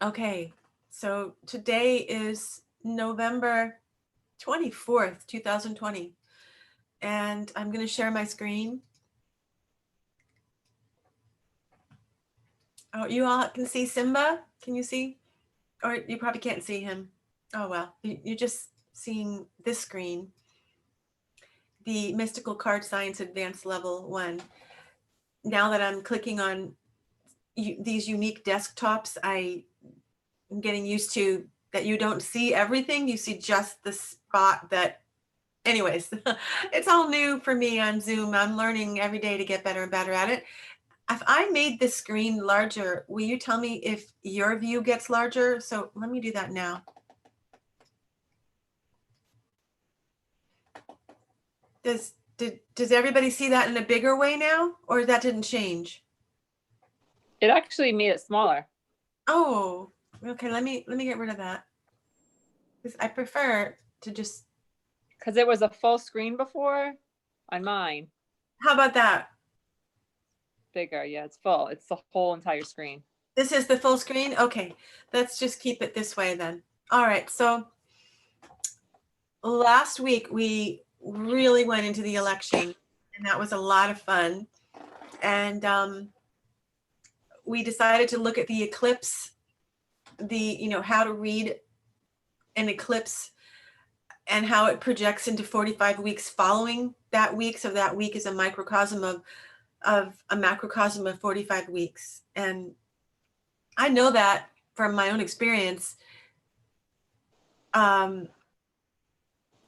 Okay, so today is November 24th, 2020, and I'm going to share my screen. Oh, you all can see Simba? Can you see? Or you probably can't see him. Oh, well, you're just seeing this screen, the Mystical Card Science Advanced Level 1. Now that I'm clicking on these unique desktops, I'm getting used to that you don't see everything. You see just the spot that, anyways, it's all new for me on Zoom. I'm learning every day to get better and better at it. If I made the screen larger, will you tell me if your view gets larger? So let me do that now. Does everybody see that in a bigger way now, or that didn't change? It actually made it smaller. Oh, okay. Let me get rid of that, because I prefer to just. Because it was a full screen before on mine. How about that? Bigger, yeah, it's full. It's the whole entire screen. This is the full screen? Okay, let's just keep it this way then. All right, so last week we really went into the election, and that was a lot of fun. And we decided to look at the eclipse, how to read an eclipse and how it projects into 45 weeks following that week. So that week is a microcosm of a macrocosm of 45 weeks. And I know that from my own experience. That's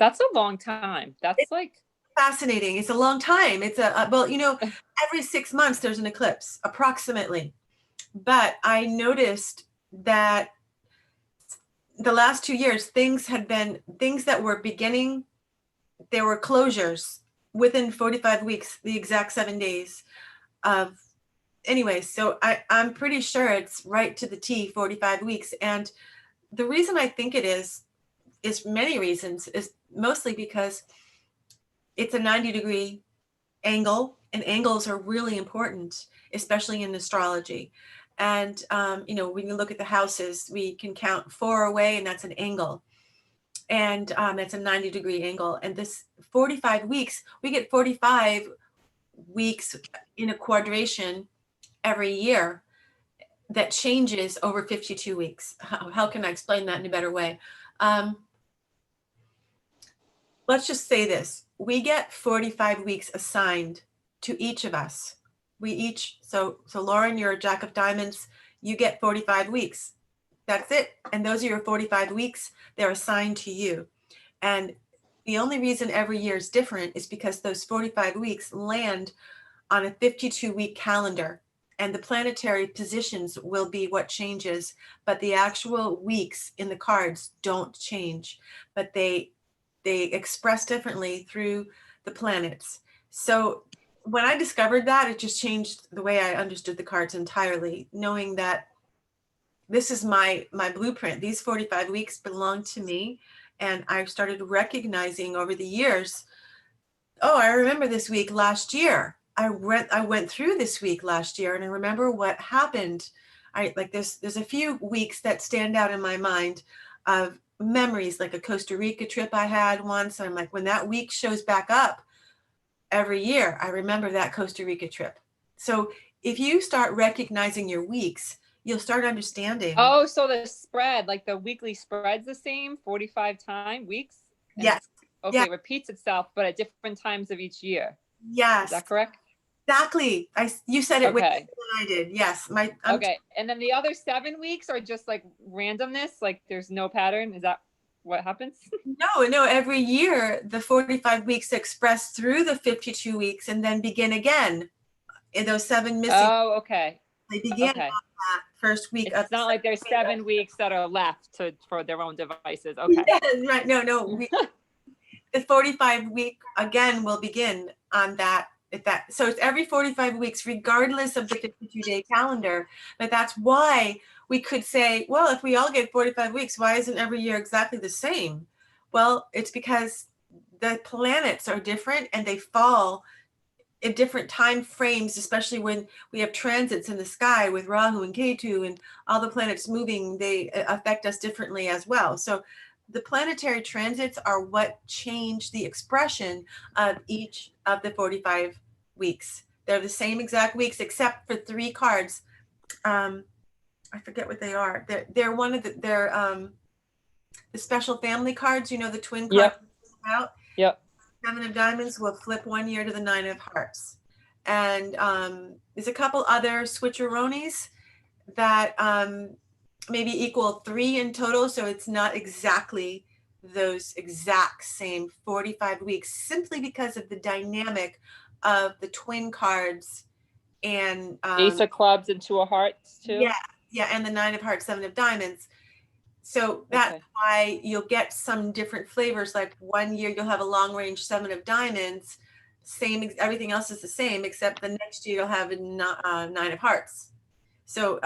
a long time. That's like fascinating. It's a long time. It's every 6 months there's an eclipse, approximately. But I noticed that the last 2 years, things that were beginning, there were closures within 45 weeks, the exact 7 days of, anyway, so I'm pretty sure it's right to the T, 45 weeks. And the reason I think it is many reasons, is mostly because it's a 90-degree angle, and angles are really important, especially in astrology. And, when you look at the houses, we can count 4 away, and that's an angle. And it's a 90-degree angle. And this 45 weeks, we get 45 weeks in a quadration every year that changes over 52 weeks. How can I explain that in a better way? Let's just say this. We get 45 weeks assigned to each of us. We each, so Lauren, you're a Jack of Diamonds, you get 45 weeks. That's it. And those are your 45 weeks. They're assigned to you. And the only reason every year is different is because those 45 weeks land on a 52-week calendar, and the planetary positions will be what changes, but the actual weeks in the cards don't change, but they express differently through the planets. So when I discovered that, it just changed the way I understood the cards entirely, knowing that this is my blueprint. These 45 weeks belong to me. And I started recognizing over the years, oh, I remember this week last year. I went through this week last year, and I remember what happened. There's a few weeks that stand out in my mind of memories, like a Costa Rica trip I had once. I'm like, when that week shows back up every year, I remember that Costa Rica trip. So if you start recognizing your weeks, you'll start understanding. Oh, so the spread, like the weekly spread's the same 45 weeks? Yes. Okay, It repeats itself, but at different times of each year. Yes. Is that correct? Exactly. You said it okay. way better than I did. Yes. Okay. And then the other 7 weeks are just like randomness, like there's no pattern. Is that what happens? No. Every year, the 45 weeks express through the 52 weeks and then begin again in those 7 missing. Oh, okay. They begin on that first week. It's not like there's 7 weeks that are left for their own devices. Okay. Yeah, right. No. The 45 week again will begin on that. So it's every 45 weeks, regardless of the 52-day calendar. But that's why we could say, well, if we all get 45 weeks, why isn't every year exactly the same? Well, it's because the planets are different, and they fall in different time frames, especially when we have transits in the sky with Rahu and Ketu and all the planets moving, they affect us differently as well. So the planetary transits are what change the expression of each of the 45 weeks. They're the same exact weeks except for 3 cards. I forget what they are. They're one of the special family cards, you know, the twin cards. Yep. Out. Yep. 7 of diamonds will flip 1 year to the 9 of hearts. And there's a couple other switcheroonies that maybe equal 3 in total. So it's not exactly those exact same 45 weeks, simply because of the dynamic of the twin cards and Ace of clubs and 2 of hearts too. Yeah, yeah, and the 9 of hearts, 7 of diamonds. So that's Okay. why you'll get some different flavors. Like 1 year you'll have a long range 7 of diamonds, same, everything else is the same, except the next year you'll have a 9 of hearts. So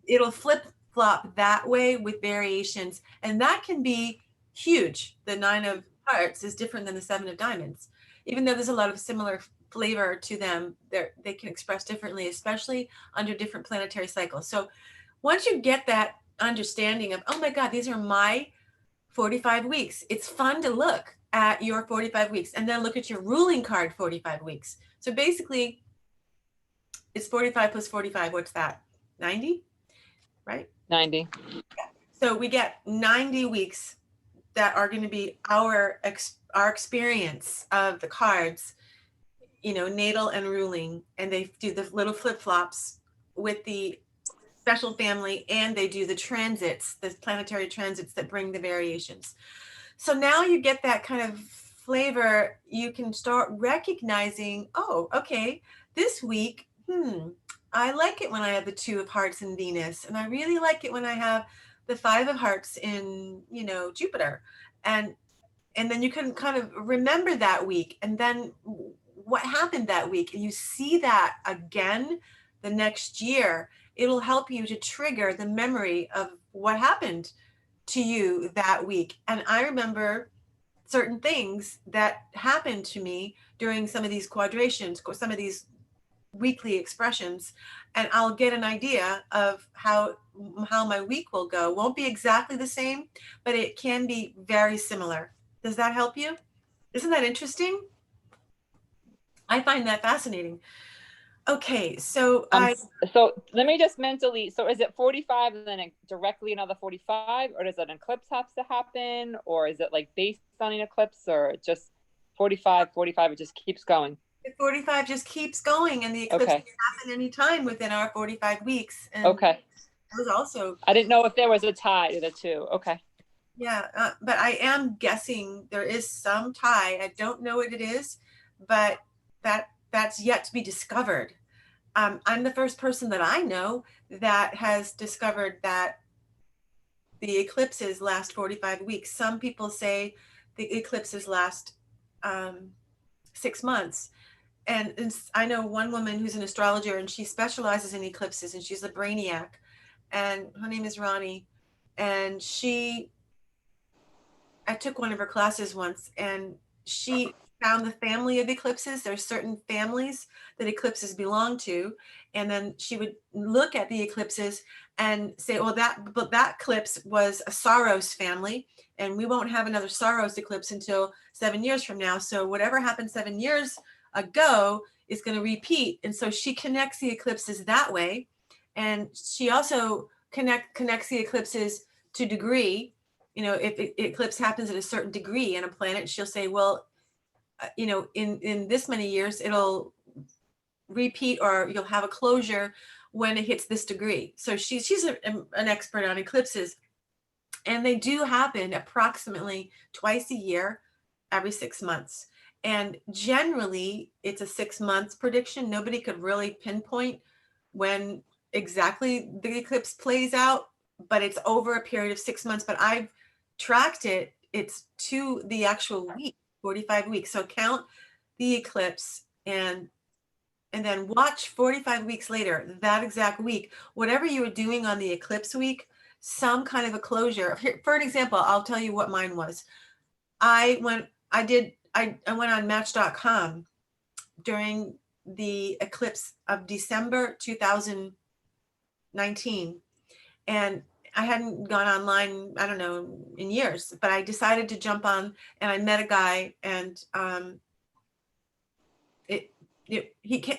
it'll flip flop that way with variations, and that can be huge. The 9 of hearts is different than the 7 of diamonds, even though there's a lot of similar flavor to them. They can express differently, especially under different planetary cycles. So once you get that understanding of, oh my God, these are my 45 weeks, it's fun to look at your 45 weeks and then look at your ruling card 45 weeks. So basically, it's 45 plus 45. What's that? 90, right? 90. So we get 90 weeks that are going to be our experience of the cards, you know, natal and ruling, and they do the little flip-flops with the special family, and they do the transits, the planetary transits that bring the variations. So now you get that kind of flavor. You can start recognizing, oh, okay, this week, I like it when I have the 2 of hearts in Venus, and I really like it when I have the 5 of hearts in, you know, Jupiter. And then you can kind of remember that week, and then what happened that week, and you see that again the next year. It'll help you to trigger the memory of what happened to you that week. And I remember certain things that happened to me during some of these quadrations, some of these weekly expressions, and I'll get an idea of how my week will go. Won't be exactly the same, but it can be very similar. Does that help you? Isn't that interesting? I find that fascinating. Okay, so so let me just mentally, so is it 45 and then directly another 45, or does an eclipse have to happen, or is it like based on an eclipse, or just 45, it just keeps going? 45 just keeps going, and the eclipse Okay. can happen anytime within our 45 weeks. And Okay. that was also, I didn't know if there was a tie to the 2. Okay. yeah, but I am guessing there is some tie. I don't know what it is, but that's yet to be discovered. I'm the first person that I know that has discovered that the eclipses last 45 weeks. Some people say the eclipses last 6 months. And I know one woman who's an astrologer, and she specializes in eclipses, and she's a brainiac, and her name is Ronnie. And I took one of her classes once, and she found the family of eclipses. There's certain families that eclipses belong to, and then she would look at the eclipses and say, well, that eclipse was a Saros family, and we won't have another Saros eclipse until 7 years from now. So whatever happened 7 years ago is going to repeat. And so she connects the eclipses that way, and she also connects the eclipses to degree. You know, if eclipse happens at a certain degree in a planet, she'll say, well, you know, in this many years, it'll repeat, or you'll have a closure when it hits this degree. So she's an expert on eclipses, and they do happen approximately twice a year, every 6 months. And generally, it's a 6 months prediction. Nobody could really pinpoint when exactly the eclipse plays out, but it's over a period of 6 months. But I've tracked it. It's to the actual week, 45 weeks. So count the eclipse and then watch 45 weeks later, that exact week, whatever you were doing on the eclipse week, some kind of a closure. For an example, I'll tell you what mine was. I went on Match.com during the eclipse of December 2019. And I hadn't gone online, I don't know, in years, but I decided to jump on, and I met a guy, and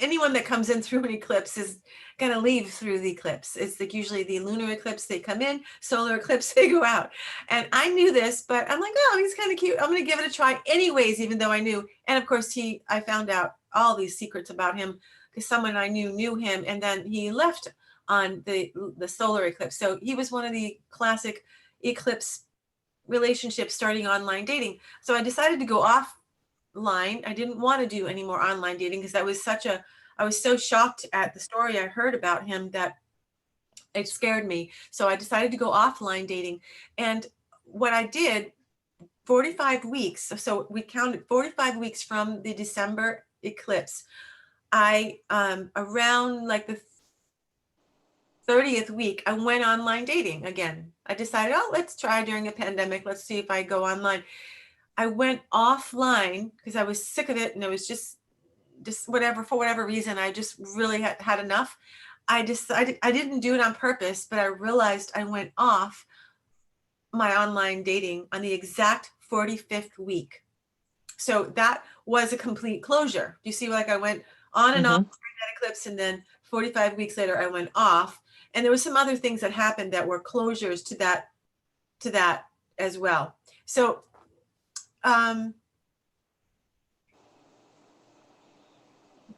anyone that comes in through an eclipse is going to leave through the eclipse. It's like usually the lunar eclipse, they come in, solar eclipse, they go out. And I knew this, but I'm like, oh, he's kind of cute. I'm going to give it a try anyways, even though I knew. And of course, I found out all these secrets about him because someone I knew him, and then he left on the solar eclipse. So he was one of the classic eclipse relationships starting online dating. So I decided to go offline. I didn't want to do any more online dating because I was so shocked at the story I heard about him that it scared me. So I decided to go offline dating. And what I did, 45 weeks, so we counted 45 weeks from the December eclipse. I around like the 30th week, I went online dating again. I decided, oh, let's try during a pandemic. Let's see if I go online. I went offline because I was sick of it, and it was just whatever, for whatever reason, I just really had enough. I decided, I didn't do it on purpose, but I realized I went off my online dating on the exact 45th week. So that was a complete closure. You see, like I went on and off during that eclipse, and then 45 weeks later I went off. And there were some other things that happened that were closures to that as well. So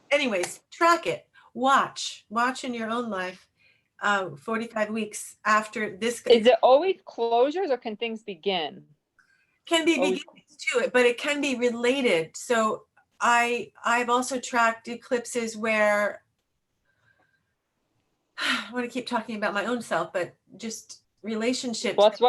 anyways, track it, watch in your own life. 45 weeks after this. Is it always closures, or can things begin? Can be beginnings to it, but it can be related. So I've also tracked eclipses where I want to keep talking about my own self, but just relationships. Well, that's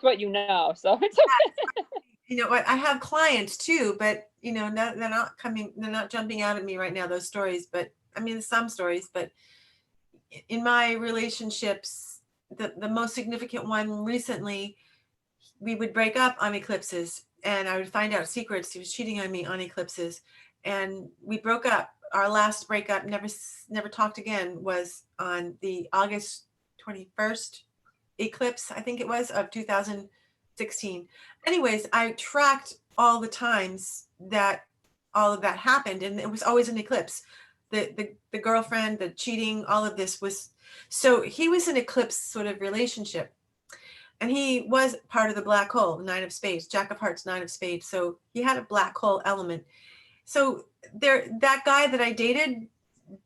what you know. So it's okay. You know what? I have clients too, but you know, they're not jumping out at me right now, those stories, but I mean, some stories, but in my relationships, the most significant one recently, we would break up on eclipses, and I would find out secrets. He was cheating on me on eclipses, and we broke up. Our last breakup, never talked again, was on the August 21st eclipse, I think it was, of 2016. Anyways, I tracked all the times that all of that happened, and it was always an eclipse. The girlfriend, the cheating, all of this was, so he was an eclipse sort of relationship. And he was part of the black hole, Nine of Spades, Jack of Hearts, Nine of Spades. So he had a black hole element. So that guy that I dated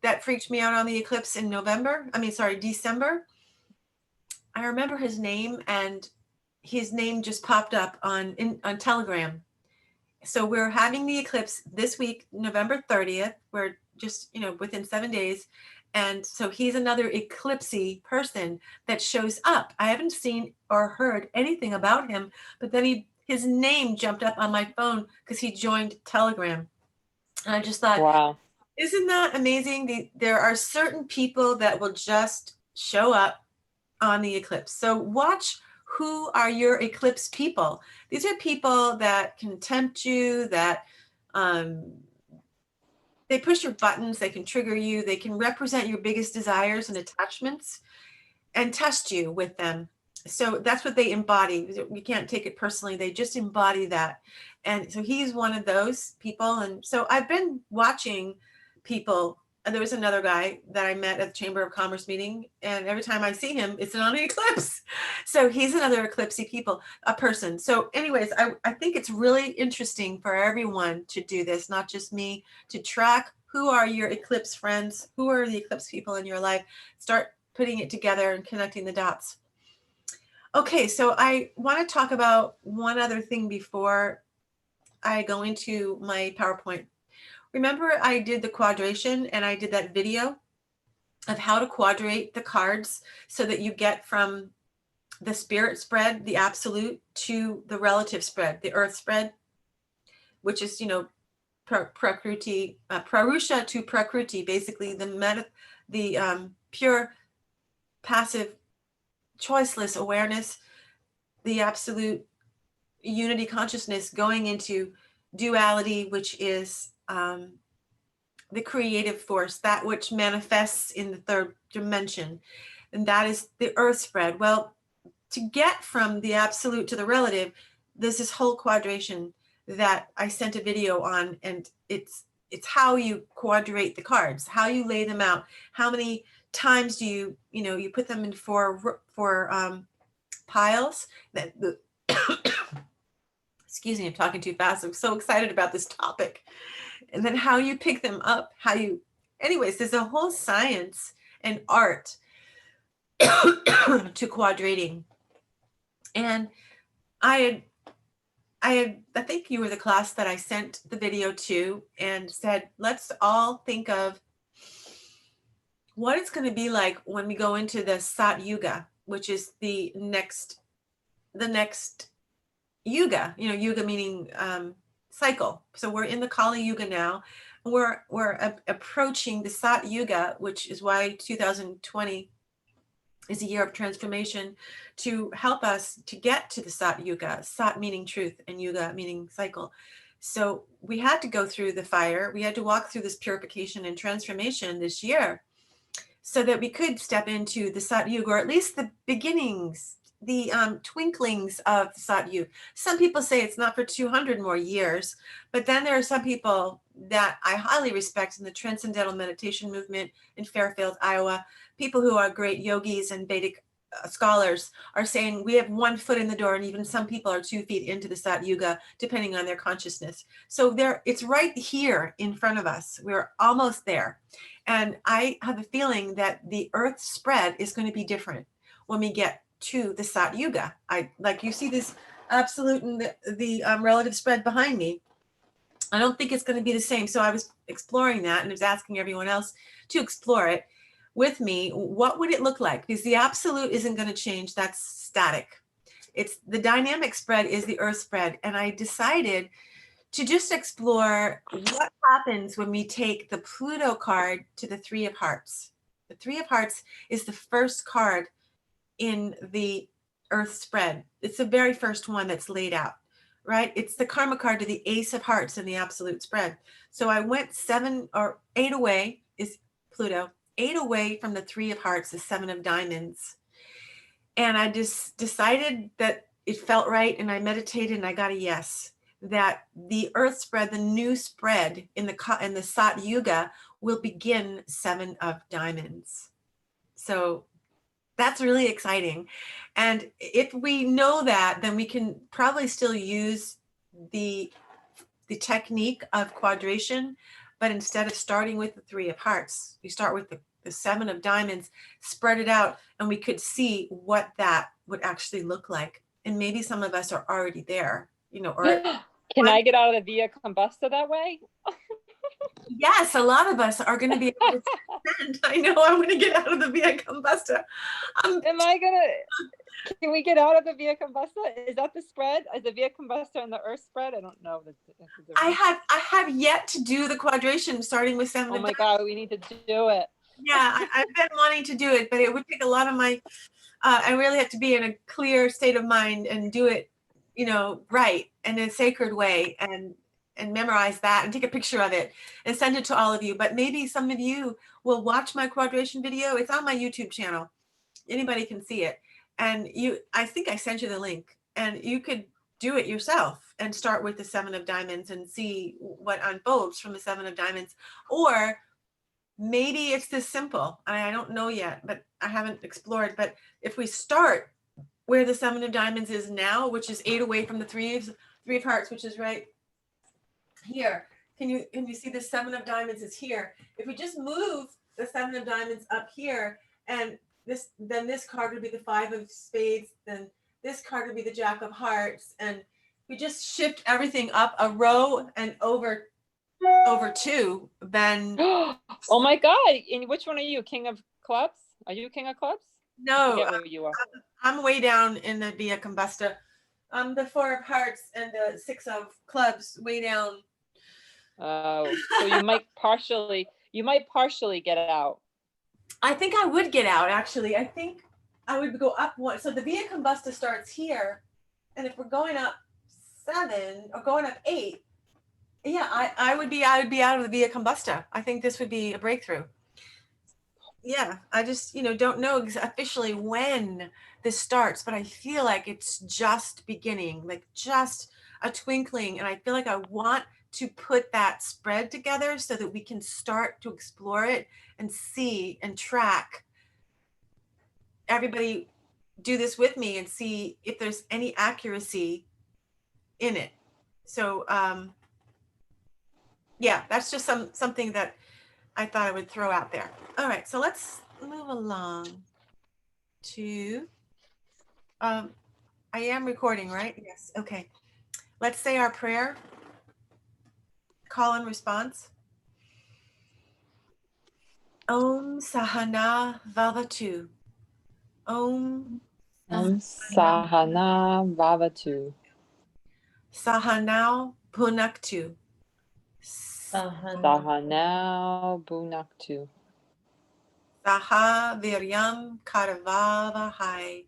that freaked me out on the eclipse in December. I remember his name, and his name just popped up on Telegram. So we're having the eclipse this week, November 30th. We're just, within 7 days. And so he's another eclipsy person that shows up. I haven't seen or heard anything about him, but then his name jumped up on my phone because he joined Telegram. And I just thought, wow, isn't that amazing? There are certain people that will just show up on the eclipse. So watch, who are your eclipse people? These are people that can tempt you, that they push your buttons, they can trigger you, they can represent your biggest desires and attachments and test you with them. So that's what they embody. You can't take it personally. They just embody that. And so he's one of those people. And so I've been watching people. And there was another guy that I met at the Chamber of Commerce meeting. And every time I see him, it's on an eclipse. So he's another eclipsy person. So anyways, I think it's really interesting for everyone to do this, not just me, to track who are your eclipse friends, who are the eclipse people in your life, start putting it together and connecting the dots. Okay, so I want to talk about one other thing before I go into my PowerPoint. Remember, I did the quadration, and I did that video of how to quadrate the cards so that you get from the spirit spread, the absolute, to the relative spread, the earth spread, which is, Prakriti, Prarusha to Prakriti, basically the pure passive choiceless awareness, the absolute unity consciousness going into duality, which is the creative force, that which manifests in the third dimension, and that is the earth spread. Well, to get from the absolute to the relative, there's this whole quadration that I sent a video on, and it's how you quadrate the cards, how you lay them out, how many times do you put them in four piles. That the excuse me, I'm talking too fast. I'm so excited about this topic. And then how you pick them up, anyways, there's a whole science and art to quadrating. And I think you were the class that I sent the video to and said, let's all think of what it's going to be like when we go into the Sat Yuga, which is the next yuga, yuga meaning cycle. So we're in the Kali Yuga now. We're approaching the Sat Yuga, which is why 2020 is a year of transformation to help us to get to the Sat Yuga, Sat meaning truth and Yuga meaning cycle. So we had to go through the fire. We had to walk through this purification and transformation this year so that we could step into the Sat Yuga, or at least the beginnings, the twinklings of Sat Yuga. Some people say it's not for 200 more years, but then there are some people that I highly respect in the Transcendental Meditation movement in Fairfield, Iowa. People who are great yogis and Vedic scholars are saying we have 1 foot in the door, and even some people are 2 feet into the Sat Yuga, depending on their consciousness. So it's right here in front of us. We're almost there. And I have a feeling that the earth spread is going to be different when we get to the Sat Yuga. Like you see this absolute and the relative spread behind me. I don't think it's going to be the same. So I was exploring that and I was asking everyone else to explore it with me. What would it look like? Because the absolute isn't going to change. That's static. It's the dynamic spread is the earth spread. And I decided to just explore what happens when we take the Pluto card to the 3 of Hearts. The 3 of Hearts is the first card in the earth spread. It's the very first one that's laid out, right? It's the karma card to the Ace of Hearts in the absolute spread. So I went 7 or 8 away is Pluto, 8 away from the 3 of Hearts, the 7 of Diamonds. And I just decided that it felt right. And I meditated and I got a yes, that the earth spread, the new spread in the Sat Yuga will begin 7 of Diamonds. So that's really exciting. And if we know that, then we can probably still use the technique of quadration, but instead of starting with the 3 of Hearts, we start with the 7 of Diamonds, spread it out, and we could see what that would actually look like. And maybe some of us are already there, or can I get out of the Via Combusta that way? Yes, a lot of us are going to be able to spend. I know I want to get out of the Via Combusta. Can we get out of the Via Combusta? Is that the spread? Is the Via Combusta and the earth spread? I don't know. I have yet to do the quadration starting with 7 Oh of my Diamonds. God, we need to do it. Yeah, I've been wanting to do it, but it would take a lot of my, I really have to be in a clear state of mind and do it, right, in a sacred way, and memorize that and take a picture of it and send it to all of you. But maybe some of you will watch my quadration video. It's on my YouTube channel. Anybody can see it. And I think I sent you the link, and you could do it yourself and start with the 7 of Diamonds and see what unfolds from the 7 of Diamonds. Or maybe it's this simple. I don't know yet, but I haven't explored. But if we start where the 7 of Diamonds is now, which is 8 away from the 3 of Hearts, which is right here. Can you see the 7 of Diamonds is here? If we just move the 7 of Diamonds up here, and this card would be the 5 of Spades, then this card would be the Jack of Hearts, and we just shift everything up a row and over 2, then oh my God. And which one are you? King of Clubs? Are you King of Clubs? no, where you are. I'm way down in the Via Combusta. The 4 of Hearts and the 6 of Clubs way down. Oh, so you might partially get out. I think I would get out, actually. I think I would go up 1. So the Via Combusta starts here. And if we're going up 7 or going up 8, Yeah, I would be out of the via combusta. I think this would be a breakthrough. Yeah, I just, don't know officially when this starts, but I feel like it's just beginning, like just a twinkling. And I feel like I want to put that spread together so that we can start to explore it and see and track. Everybody do this with me and see if there's any accuracy in it. So, yeah, that's just something that I thought I would throw out there. All right, so let's move along to, I am recording, right? Yes, okay. Let's say our prayer, call and response. Om Sahana Vavatu. Om Sahana Vavatu. Sahanao Punaktu. Sahanao Bunaktu. Saha Viryam Karavavahai.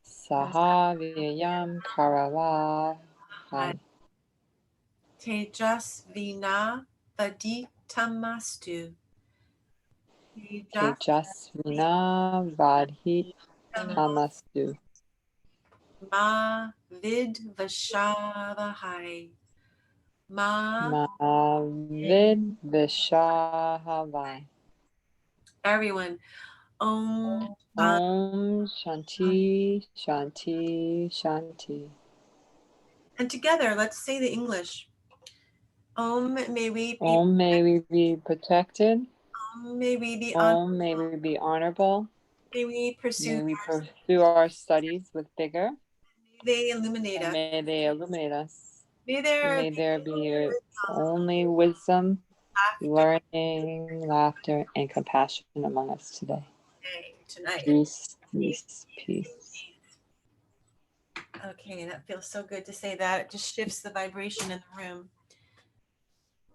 Saha Vyayam Karavahai. Tejas Vina Vaditamastu. Tejasvina Vadhi Tamastu. Ma Vid Vashavahai. Ma. Mavid Vishahavai. Everyone. Om. Om Shanti Shanti Shanti. And together, let's say the English. Om, may we be. Om, may we be protected. Om, may we be. Om, may we be honorable. May we pursue. May we pursue our studies with vigor. May they illuminate And us. may they illuminate us. May May there be only wisdom, learning, laughter, and compassion among us today. Tonight. Peace, peace, peace. Okay, that feels so good to say that. It just shifts the vibration in the room.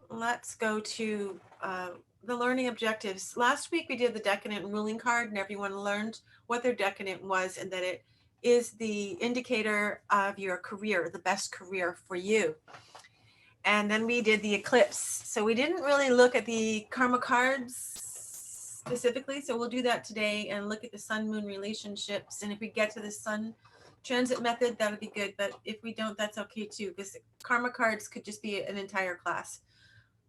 Let's go to the learning objectives. Last week we did the decadent ruling card and everyone learned what their decadent was and that it is the indicator of your career, the best career for you. And then we did the eclipse. So we didn't really look at the karma cards specifically. So we'll do that today and look at the sun moon relationships. And if we get to the sun transit method, that would be good. But if we don't, that's okay too, because karma cards could just be an entire class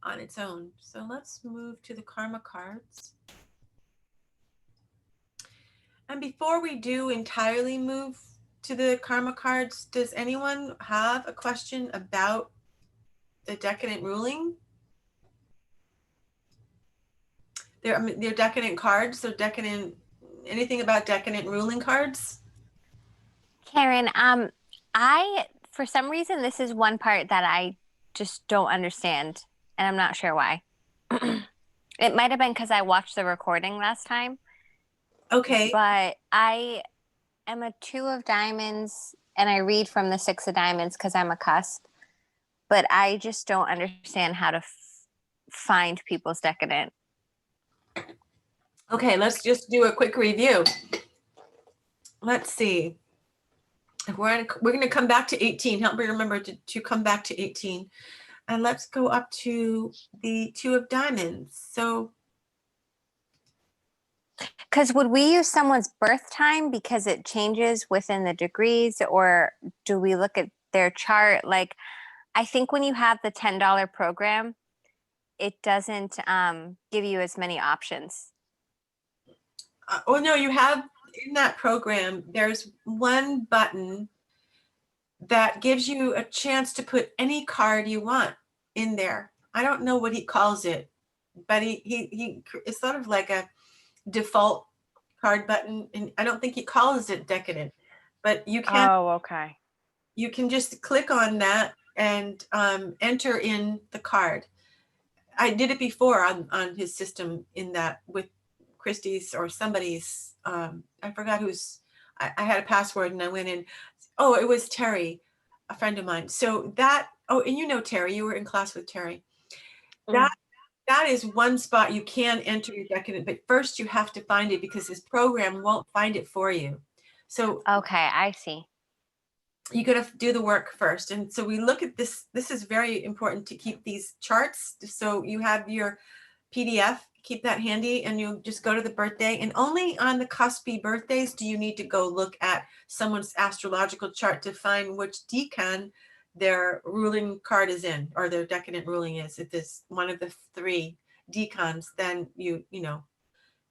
on its own. So let's move to the karma cards. And before we do entirely move to the karma cards, does anyone have a question about the decadent ruling? They're decadent cards, they're decadent, anything about decadent ruling cards? Karen, for some reason, this is one part that I just don't understand, and I'm not sure why. It might have been because I watched the recording last time. Okay. But I am a 2 of diamonds, and I read from the 6 of diamonds because I'm a cusp. But I just don't understand how to find people's decadent. Okay, let's just do a quick review. Let's see. We're going to come back to 18. Help me remember to come back to 18. And let's go up to the 2 of diamonds. So, because would we use someone's birth time because it changes within the degrees, or do we look at their chart? Like, I think when you have the $10 program, it doesn't give you as many options. oh no, you have in that program, there's one button that gives you a chance to put any card you want in there. I don't know what he calls it, but he it's sort of like a default card button, and I don't think he calls it decadent, but you can. Oh, okay. You can just click on that and enter in the card. I did it before on his system in that with Christie's or somebody's. I forgot who's. I had a password and I went in. Oh, it was Terry, a friend of mine. So that. Oh, and you know Terry. You were in class with Terry. That is one spot you can enter your decadent, but first you have to find it because his program won't find it for you. So okay, I see. you got to do the work first. And so we look at this. This is very important to keep these charts. So you have your PDF, keep that handy, and you just go to the birthday. And only on the cuspy birthdays do you need to go look at someone's astrological chart to find which decan their ruling card is in, or their decadent ruling is. If it's one of the 3 decans, then you know,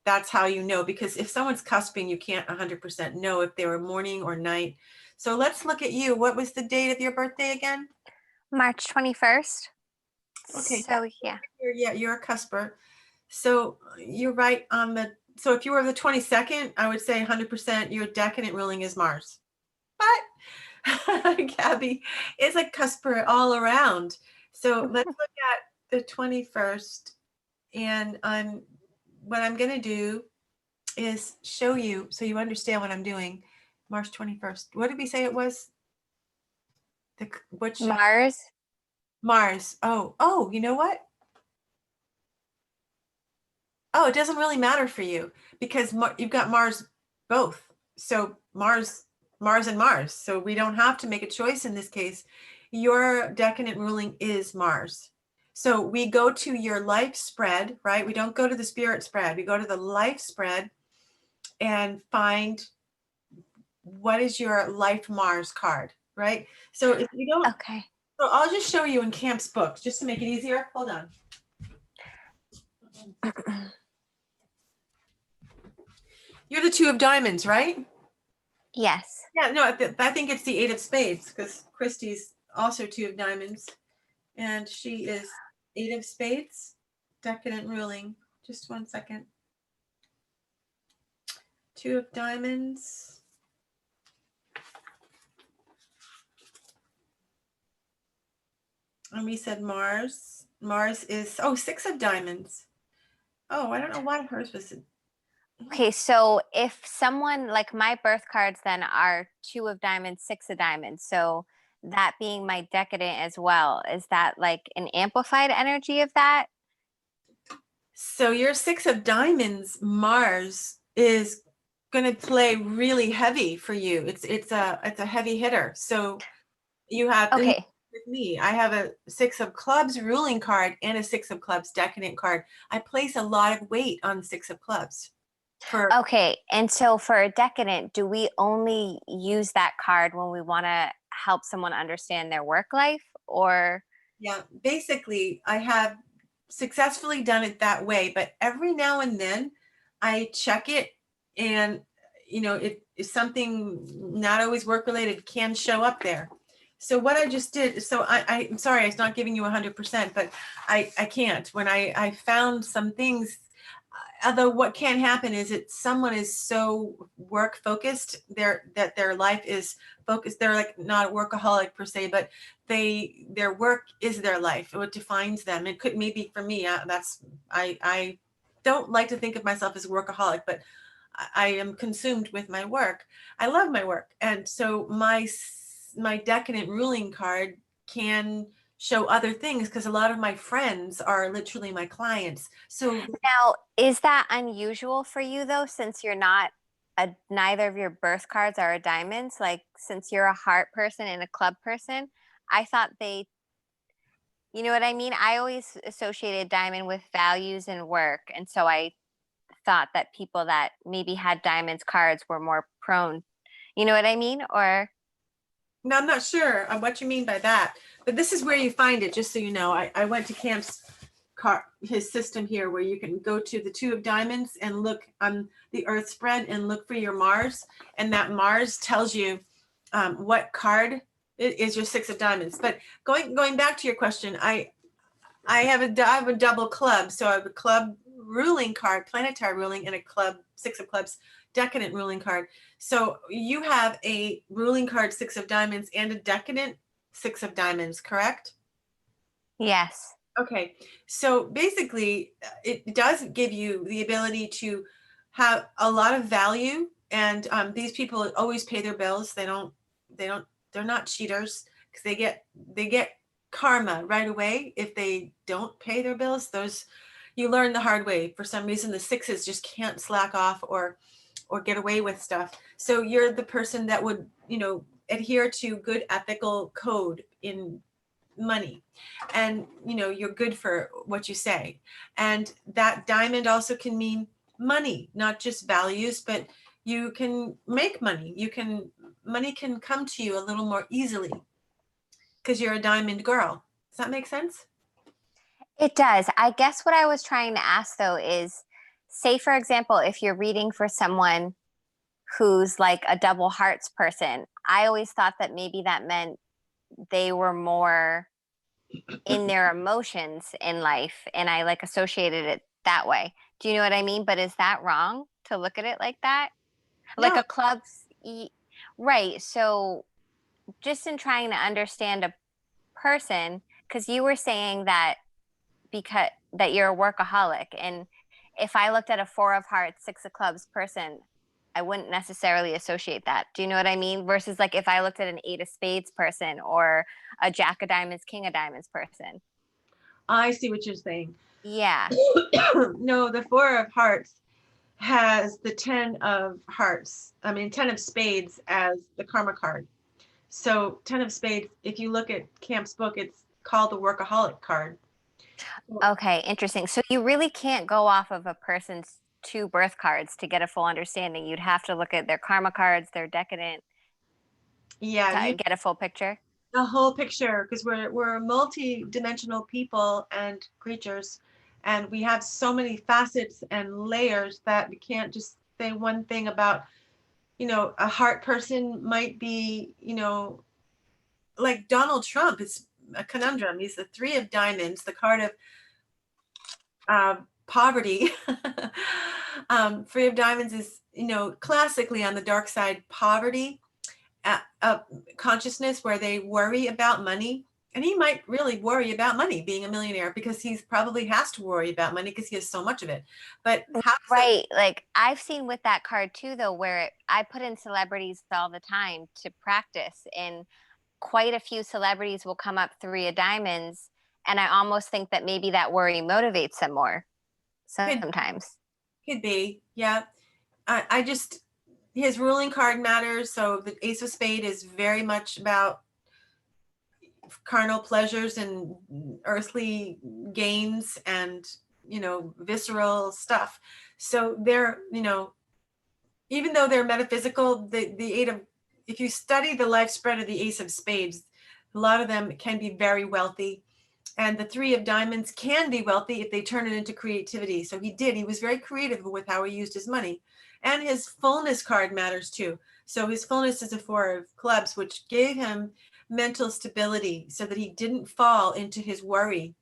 that's how you know, because if someone's cusping, you can't 100% know if they were morning or night. So let's look at you. What was the date of your birthday again? March 21st. Okay. So yeah. You're a cusper. So you're right on the, so if you were the 22nd, I would say 100% your decadent ruling is Mars. But Gabby is a cusper all around. So let's look at the 21st. And what I'm going to do is show you so you understand what I'm doing. March 21st. What did we say it was? Which Mars. Mars. Oh, you know what? Oh, it doesn't really matter for you because you've got Mars both. So Mars and Mars. So we don't have to make a choice in this case. Your decadent ruling is Mars. So we go to your life spread, right? We don't go to the spirit spread. We go to the life spread and find what is your life Mars card, right? So if you don't, Okay. so I'll just show you in Camp's book just to make it easier. Hold on. You're the 2 of diamonds, right? Yes. Yeah, no, I think it's the 8 of spades because Christy's also 2 of diamonds. And she is 8 of spades, decadent ruling. Just 1 second. 2 of diamonds. And we said Mars. Mars is, 6 of diamonds. Oh, I don't know why hers was. Okay, so if someone like my birth cards then are 2 of diamonds, 6 of diamonds. So that being my decadent as well, is that like an amplified energy of that? So your 6 of diamonds, Mars, is going to play really heavy for you. It's a heavy hitter. So you have Okay. with me, I have a 6 of clubs ruling card and a 6 of clubs decadent card. I place a lot of weight on 6 of clubs. Okay, and so for a decadent, do we only use that card when we want to help someone understand their work life, or? Yeah, basically, I have successfully done it that way, but every now and then I check it, and it is something not always work related can show up there. So what I just did, so I'm sorry, it's not giving you 100%, but I can't. When I found some things, although what can happen is someone is so work focused that their life is focused. They're like not a workaholic per se, but their work is their life. What defines them. It could maybe for me, I don't like to think of myself as a workaholic, but I am consumed with my work. I love my work. And so my decadent ruling card can show other things because a lot of my friends are literally my clients. So Now, is that unusual for you though, since you're not neither of your birth cards are a diamonds? Like, since you're a heart person and a club person, I thought you know what I mean? I always associated diamond with values and work. And so I thought that people that maybe had diamonds cards were more prone, you know what I mean? Or no, I'm not sure what you mean by that, but this is where you find it, just so you know. I went to Camp's his system here where you can go to the 2 of diamonds and look on the earth spread and look for your Mars, and that Mars tells you what card is your 6 of diamonds. But going back to your question, I have a double club. So I have a club ruling card, planetary ruling, and a club 6 of clubs decadent ruling card. So you have a ruling card 6 of diamonds and a decadent 6 of diamonds, correct? yes. Okay, so basically it does give you the ability to have a lot of value, and these people always pay their bills. They're not cheaters because they get karma right away if they don't pay their bills. Those you learn the hard way. For some reason, the 6s just can't slack off or get away with stuff. So you're the person that would adhere to good ethical code in money, and you're good for what you say. And that diamond also can mean money, not just values, but you can make money. Money can come to you a little more easily because you're a diamond girl. Does that make sense? It does. I guess what I was trying to ask though is, say for example, if you're reading for someone who's like a double hearts person, I always thought that maybe that meant they were more in their emotions in life, and I like associated it that way. Do you know what I mean? But is that wrong to look at it like that? Like No. a right. So just in trying to understand a person, because you were saying that because that you're a workaholic, and if I looked at a four of hearts, six of clubs person, I wouldn't necessarily associate that. Do you know what I mean? Versus like if I looked at an eight of spades person or a jack of diamonds, king of diamonds person. I see what you're saying. Yeah. No, the four of hearts has the 10 of hearts. I mean, 10 of spades as the karma card. So 10 of spades, if you look at Camp's book, it's called the workaholic card. Okay, interesting. So you really can't go off of a person's two birth cards to get a full understanding. You'd have to look at their karma cards, their decadent, Yeah, to get a full picture. the whole picture, because we're multi-dimensional people and creatures, and we have so many facets and layers that we can't just say one thing about, a heart person might be, like Donald Trump is a conundrum. He's the three of diamonds, the card of poverty. Three of diamonds is, classically on the dark side, poverty, consciousness where they worry about money. And he might really worry about money being a millionaire, because he's probably has to worry about money because he has so much of it. But how does that- Right. Like I've seen with that card too, though, where I put in celebrities all the time to practice, and quite a few celebrities will come up three of diamonds. And I almost think that maybe that worry motivates them more sometimes. could be, yeah. I just, his ruling card matters. So the ace of spade is very much about carnal pleasures and earthly gains and, visceral stuff. So they're, even though they're metaphysical, the eight of, if you study the life spread of the ace of spades, a lot of them can be very wealthy. And the three of diamonds can be wealthy if they turn it into creativity. So he was very creative with how he used his money. And his fullness card matters too. So his fullness is a four of clubs, which gave him mental stability so that he didn't fall into his worry.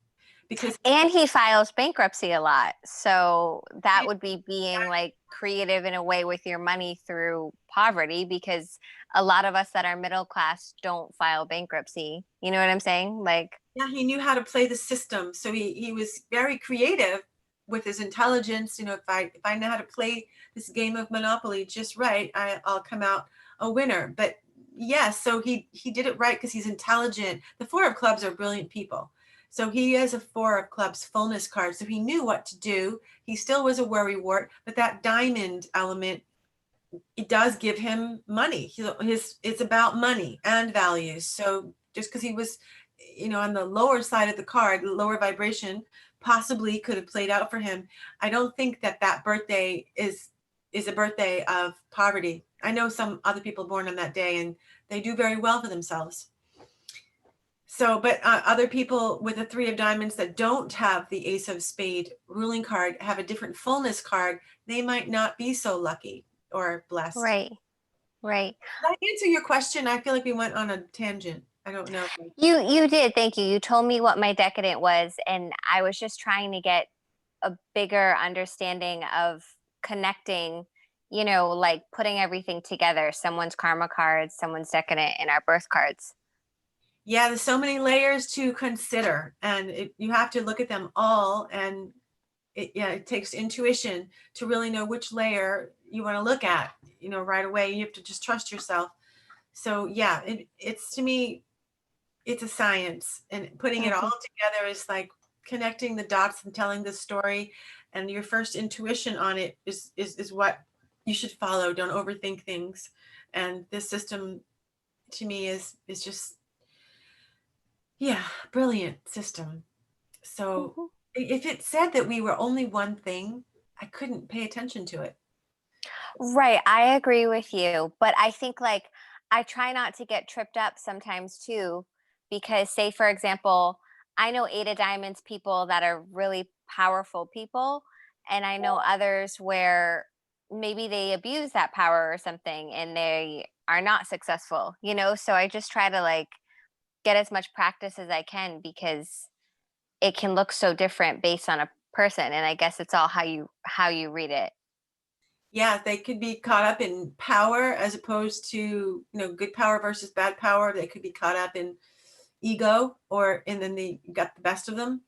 Because And he files bankruptcy a lot. So that would be being like creative in a way with your money through poverty, because a lot of us that are middle class don't file bankruptcy. You know what I'm saying? Like, yeah, he knew how to play the system. So he was very creative with his intelligence. If I know how to play this game of Monopoly just right, I'll come out a winner. But yes, so he did it right because he's intelligent. The four of clubs are brilliant people. So he has a four of clubs fullness card. So he knew what to do. He still was a worrywart, but that diamond element, it does give him money. It's about money and values. So just because he was, on the lower side of the card, lower vibration, possibly could have played out for him. I don't think that birthday is a birthday of poverty. I know some other people born on that day and they do very well for themselves. So, but other people with a three of diamonds that don't have the ace of spade ruling card, have a different fullness card, they might not be so lucky or blessed. right. Right. Did I answer your question? I feel like we went on a tangent. I don't know. You did. Thank you. You told me what my decadent was, and I was just trying to get a bigger understanding of connecting, like putting everything together, someone's karma cards, someone's decadent, and our birth cards. Yeah, there's so many layers to consider, and you have to look at them all. And it takes intuition to really know which layer you want to look at, right away. You have to just trust yourself. So yeah, it's to me, it's a science, and putting it all together is like connecting the dots and telling the story. And your first intuition on it is what you should follow. Don't overthink things. And this system to me is just, yeah, brilliant system. So Mhm. if it said that we were only one thing, I couldn't pay attention to it. Right, I agree with you, but I think like I try not to get tripped up sometimes too, because say for example, I know Eight of Diamonds people that are really powerful people, and I know others where maybe they abuse that power or something and they are not successful, you know? So I just try to like get as much practice as I can because it can look so different based on a person, and I guess it's all how you read it. Yeah, they could be caught up in power as opposed to, good power versus bad power. They could be caught up in ego, and then they got the best of them,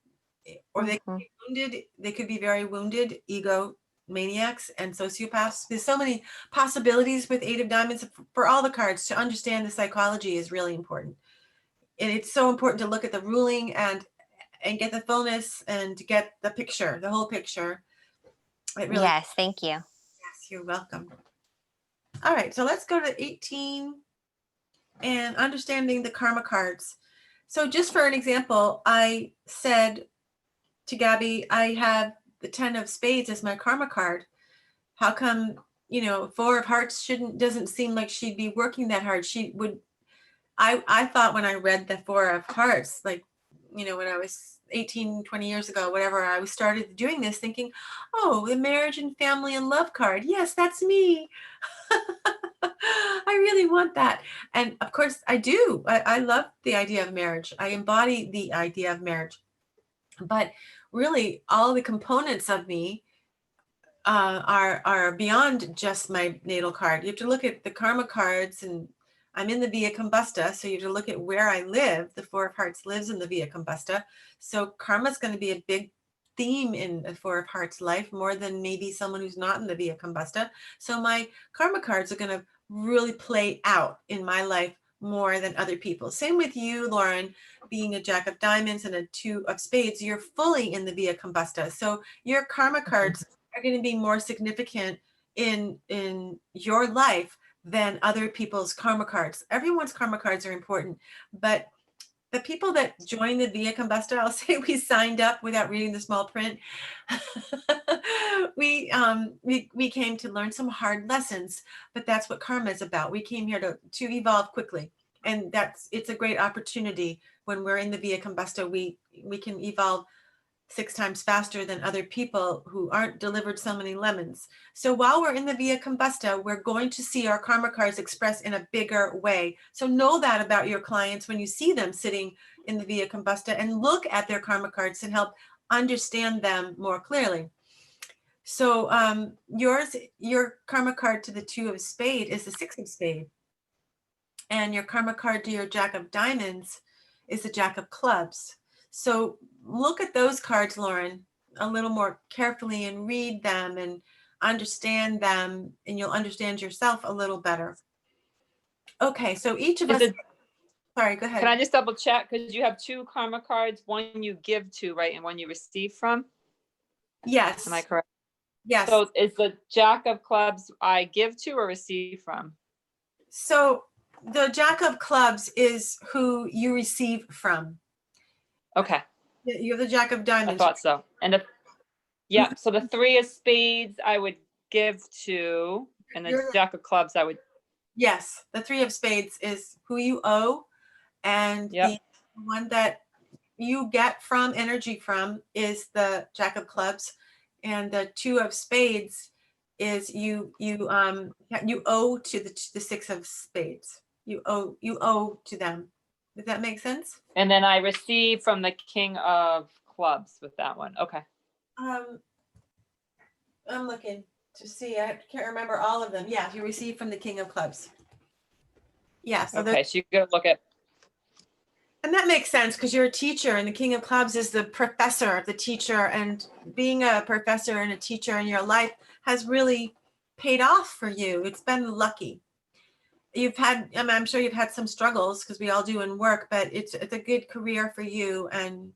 or they could Mhm. be wounded. They could be very wounded ego maniacs and sociopaths. There's so many possibilities with Eight of Diamonds for all the cards. To understand the psychology is really important. And it's so important to look at the ruling and get the fullness and to get the picture, the whole picture. It really, Yes, thank you. yes, you're welcome. All right, so let's go to 18 and understanding the karma cards. So just for an example, I said to Gabby, I have the 10 of spades as my karma card. How come, Four of Hearts doesn't seem like she'd be working that hard. She would, I thought when I read the Four of Hearts, like, when I was 18, 20 years ago, whatever, I was started doing this thinking, oh, the marriage and family and love card. Yes, that's me. I really want that. And of course I do. I love the idea of marriage. I embody the idea of marriage. But really all the components of me are beyond just my natal card. You have to look at the karma cards, and I'm in the Via Combusta, so you have to look at where I live. The Four of Hearts lives in the Via Combusta, so karma is going to be a big theme in the Four of Hearts life, more than maybe someone who's not in the Via Combusta. So my karma cards are going to really play out in my life more than other people. Same with you, Lauren, being a Jack of Diamonds and a Two of Spades. You're fully in the Via Combusta, so your karma cards are going to be more significant in your life than other people's karma cards. Everyone's karma cards are important, but the people that joined the Via Combusta, I'll say we signed up without reading the small print. we came to learn some hard lessons, but that's what karma is about. We came here to evolve quickly, and it's a great opportunity. When we're in the Via Combusta, we can evolve 6 times faster than other people who aren't delivered so many lemons. So while we're in the Via Combusta, we're going to see our karma cards expressed in a bigger way. So know that about your clients when you see them sitting in the Via Combusta, and look at their karma cards and help understand them more clearly. So your karma card to the Two of Spade is the Six of Spade. And your karma card to your Jack of Diamonds is the Jack of Clubs. So look at those cards, Lauren, a little more carefully and read them and understand them, and you'll understand yourself a little better. Okay, so each of us, sorry, go Can ahead. I just double check? Because you have two karma cards, one you give to, right? And one you receive from? Yes. Am I correct? Yes. So is the Jack of Clubs I give to or receive from? So the Jack of Clubs is who you receive from. Okay, You're the Jack of I Diamonds. thought so. And so the Three of Spades I would give to, and the You're- Jack of Clubs I would, Yes, the Three of Spades is who you owe, and Yep. the one that you get from energy from is the Jack of Clubs, and the Two of Spades is you owe to the Six of Spades. You owe to them. Does that make sense? and then I receive from the King of Clubs with that one. Okay. I'm looking to see. I can't remember all of them. Yeah, you receive from the King of Clubs. Yeah, so Okay, so you're gonna look at, and that makes sense because you're a teacher, and the King of Clubs is the professor, the teacher, and being a professor and a teacher in your life has really paid off for you. It's been lucky. I'm sure you've had some struggles, because we all do in work, but it's a good career for you, and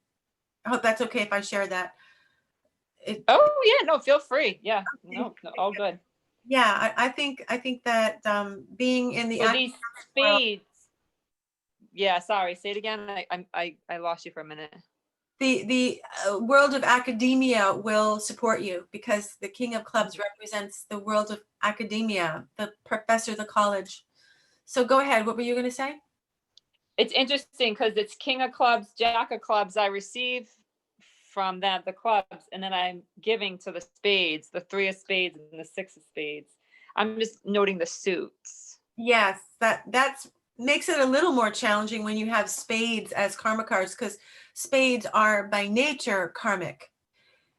I hope that's okay if I share that. oh yeah, no, feel free. Yeah, no, all good. Yeah, I think that being in the So these spades, Yeah, sorry. Say it again. I lost you for a minute. The world of academia will support you because the King of Clubs represents the world of academia, the professor, the college. So go ahead. What were you going to say? It's interesting because it's King of Clubs, Jack of Clubs. I receive from that the clubs, and then I'm giving to the spades, the 3 of spades and the 6 of spades. I'm just noting the suits. Yes, that's makes it a little more challenging when you have spades as karma cards, because spades are by nature karmic.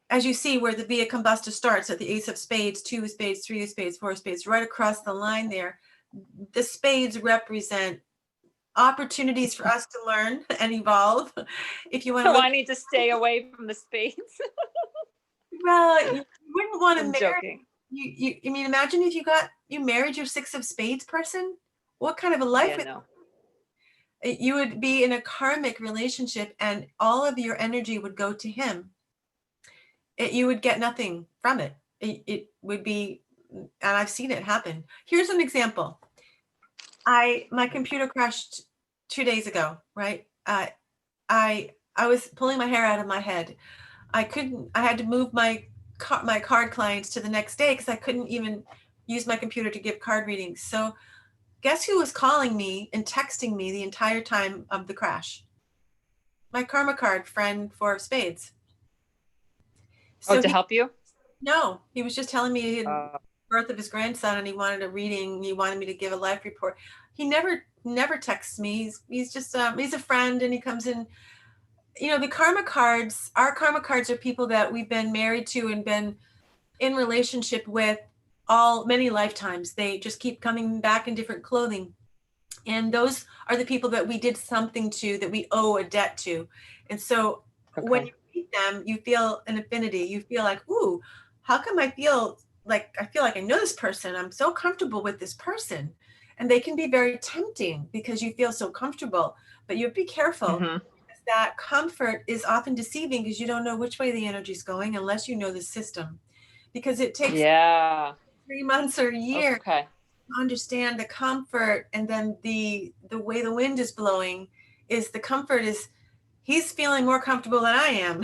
As you see where the via combusta starts at the ace of spades, 2 of spades, 3 of spades, 4 of spades, right across the line there, the spades represent opportunities for us to learn and evolve. If you want to So look, I need to stay away from the spades. well, you wouldn't want to I'm marry. joking. I mean, imagine if you married your 6 of spades person. What kind of a life Yeah, would no. you would be in a karmic relationship, and all of your energy would go to him. You would get nothing from it. It would be, and I've seen it happen. Here's an example. My computer crashed 2 days ago, right? I was pulling my hair out of my head. I had to move my card clients to the next day because I couldn't even use my computer to give card readings. So guess who was calling me and texting me the entire time of the crash? My karma card friend, 4 of spades. Oh, So to help you? no, he was just telling me the Uh, birth of his grandson and he wanted a reading. He wanted me to give a life report. He never texts me. He's just he's a friend, and he comes in. You know, the karma cards, our karma cards are people that we've been married to and been in relationship with many lifetimes. They just keep coming back in different clothing. And those are the people that we did something to, that we owe a debt to. And so when okay. you meet them, you feel an affinity. You feel like, ooh, how come I feel like I know this person? I'm so comfortable with this person. And they can be very tempting because you feel so comfortable. But you have to be careful. Mhm. That comfort is often deceiving because you don't know which way the energy is going unless you know the system. Because it takes Yeah. 3 months or a year Okay. understand the comfort, and then the way the wind is blowing is the comfort is he's feeling more comfortable than I am.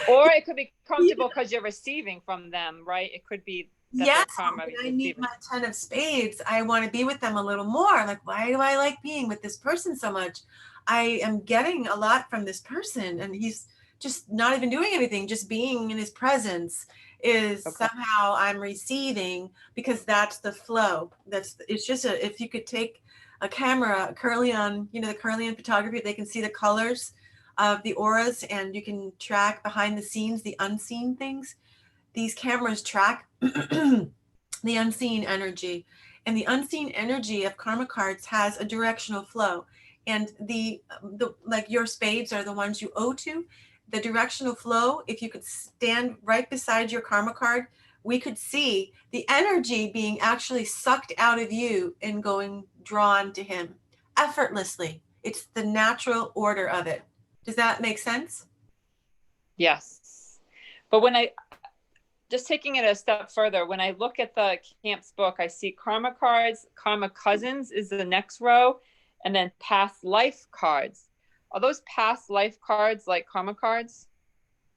Or it could be comfortable because you're receiving from them, right? It could be that Yes, their karma when is I meet receiving. my 10 of spades, I want to be with them a little more. Like, why do I like being with this person so much? I am getting a lot from this person, and he's just not even doing anything, just being in his presence is Okay. somehow I'm receiving, because that's the flow. It's just if you could take a camera, Kirlian, the Kirlian photography, they can see the colors of the auras, and you can track behind the scenes, the unseen things. These cameras track the unseen energy, and the unseen energy of karma cards has a directional flow, and the like your spades are the ones you owe to. The directional flow, if you could stand right beside your karma card, we could see the energy being actually sucked out of you and going drawn to him effortlessly. It's the natural order of it. Does that make sense? Yes. But when just taking it a step further, when I look at the Camp's book, I see karma cards, karma cousins is the next row, and then past life cards. Are those past life cards like karma cards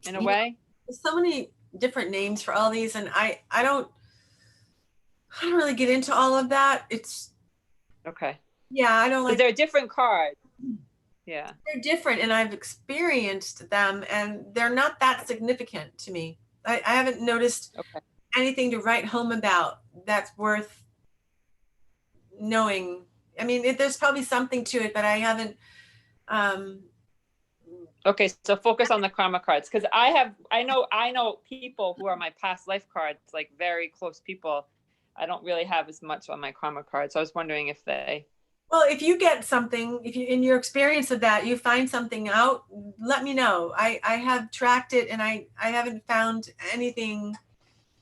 in a way? There's so many different names for all these, and I don't really get into all of that. It's Okay. yeah, I don't Because like. they're different cards. Yeah. They're different, and I've experienced them, and they're not that significant to me. I haven't noticed Okay. anything to write home about that's worth knowing. I mean, there's probably something to it, but I haven't. Okay, so focus on the karma cards, because I know people who are my past life cards, like very close people. I don't really have as much on my karma cards. So I was wondering if they. Well, if you get something, if you in your experience of that, you find something out, let me know. I have tracked it, and I haven't found anything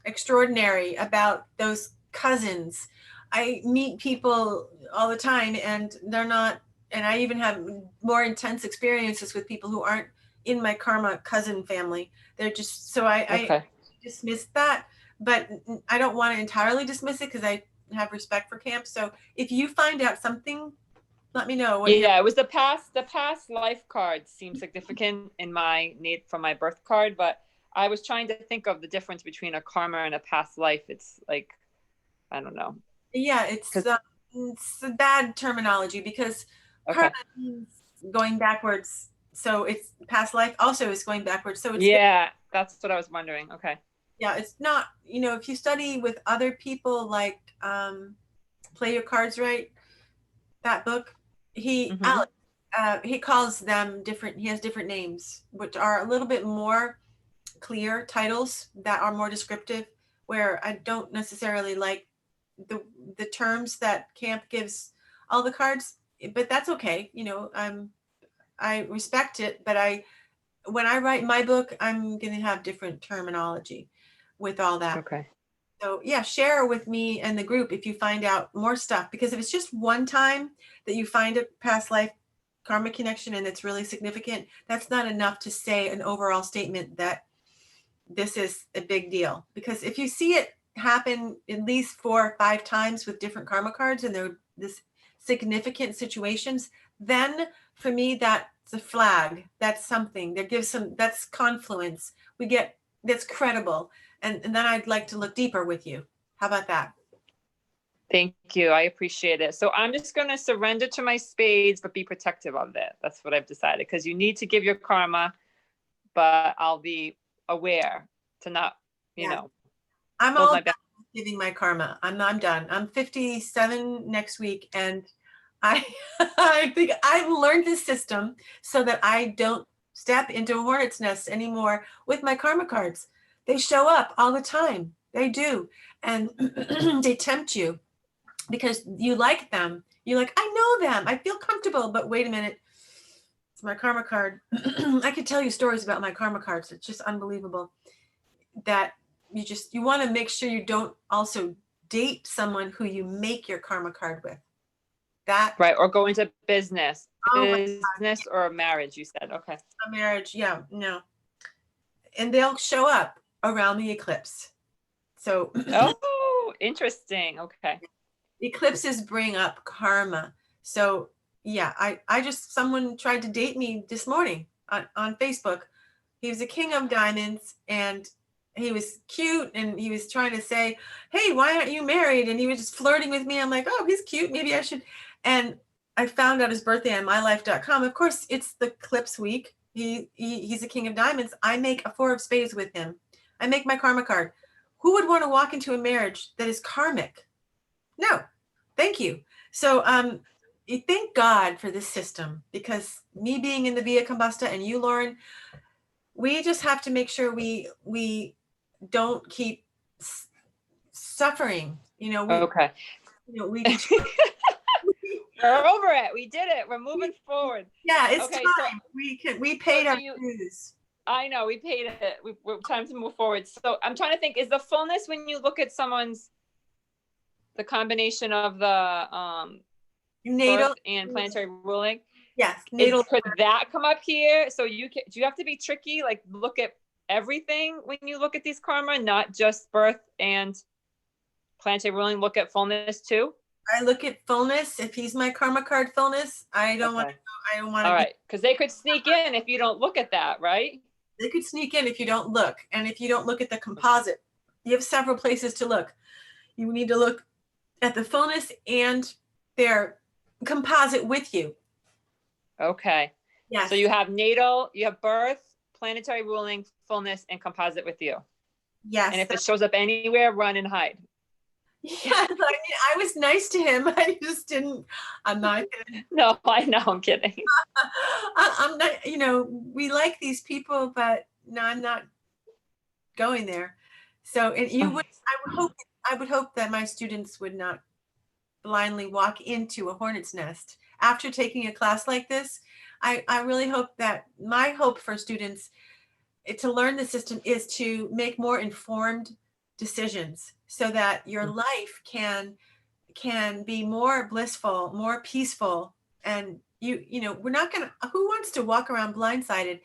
extraordinary about those cousins. I meet people all the time, and they're not, and I even have more intense experiences with people who aren't in my karma cousin family. They're just, so I Okay. dismiss that, but I don't want to entirely dismiss it because I have respect for camp. So if you find out something let me know what Yeah, it was the past life card seemed significant in my need from my birth card, but I was trying to think of the difference between a karma and a past life. It's like, I don't know. Yeah, Cause it's a bad terminology because okay. karma means going backwards. So it's past life also is going backwards. So it's Yeah, that's what I was wondering. Okay. yeah, it's not, if you study with other people like Play Your Cards Right, that book, Mhm. he calls them different, he has different names, which are a little bit more clear titles that are more descriptive, where I don't necessarily like the terms that Camp gives all the cards, but that's okay. I respect it, but when I write my book, I'm going to have different terminology with all that. Okay. So yeah, share with me and the group if you find out more stuff, because if it's just one time that you find a past life karma connection and it's really significant, that's not enough to say an overall statement that this is a big deal. Because if you see it happen at least 4 or 5 times with different karma cards and they're this significant situations, then for me that's a flag. That's something that gives that's confluence. That's credible. And then I'd like to look deeper with you. How about that? Thank you. I appreciate it. So I'm just going to surrender to my spades, but be protective of it. That's what I've decided, because you need to give your karma, but I'll be aware to not, Yeah. know, I'm hold all my done back. giving my karma. I'm done. I'm 57 next week, and I I think I've learned this system so that I don't step into a hornet's nest anymore with my karma cards. They show up all the time. They do. And they tempt you because you like them. You're like, I know them. I feel comfortable, but wait a minute. It's my karma card. I could tell you stories about my karma cards. It's just unbelievable that you want to make sure you don't also date someone who you make your karma card with. That Right. Or go into business, oh my or marriage, you said. Okay. marriage, yeah, no. And they'll show up around the eclipse. So Oh, interesting. Okay. eclipses bring up karma. So yeah, someone tried to date me this morning on Facebook. He was a king of diamonds and he was cute and he was trying to say, hey, why aren't you married? And he was just flirting with me. I'm like, oh, he's cute. Maybe I should. And I found out his birthday on mylife.com. Of course, it's the eclipse week. He's a king of diamonds. I make a 4 of spades with him. I make my karma card. Who would want to walk into a marriage that is karmic? No, thank you. So you thank God for this system, because me being in the Via Combusta and you, Lauren, we just have to make sure we don't keep suffering. Okay. We We're over it. We did it. We're moving forward. yeah, it's Okay, time. We paid our dues. I know we paid it. We're time to move forward. So I'm trying to think, is the fullness when you look at someone's, the combination of the Natal birth and planetary ruling? yes, natal. Could that come up here? So do you have to be tricky? Like look at everything when you look at these karma, not just birth and planetary ruling, look at fullness too? I look at fullness. If he's my karma card fullness, I don't want to. I don't want to. All right, because they could sneak in if you don't look at that, right? They could sneak in if you don't look, and if you don't look at the composite, you have several places to look. You need to look at the fullness and their composite with you. Okay. Yes. So you have natal, you have birth, planetary ruling, fullness, and composite with you. Yes. And if it shows up anywhere, run and hide. Yes, I was nice to him. I just didn't. I'm not kidding. No, I know. I'm kidding. I'm not. We like these people, but no, I'm not going there. So, and you would. I would hope that my students would not blindly walk into a hornet's nest after taking a class like this. I really hope that my hope for students to learn the system is to make more informed decisions so that your life can be more blissful, more peaceful. And we're not going to, who wants to walk around blindsided?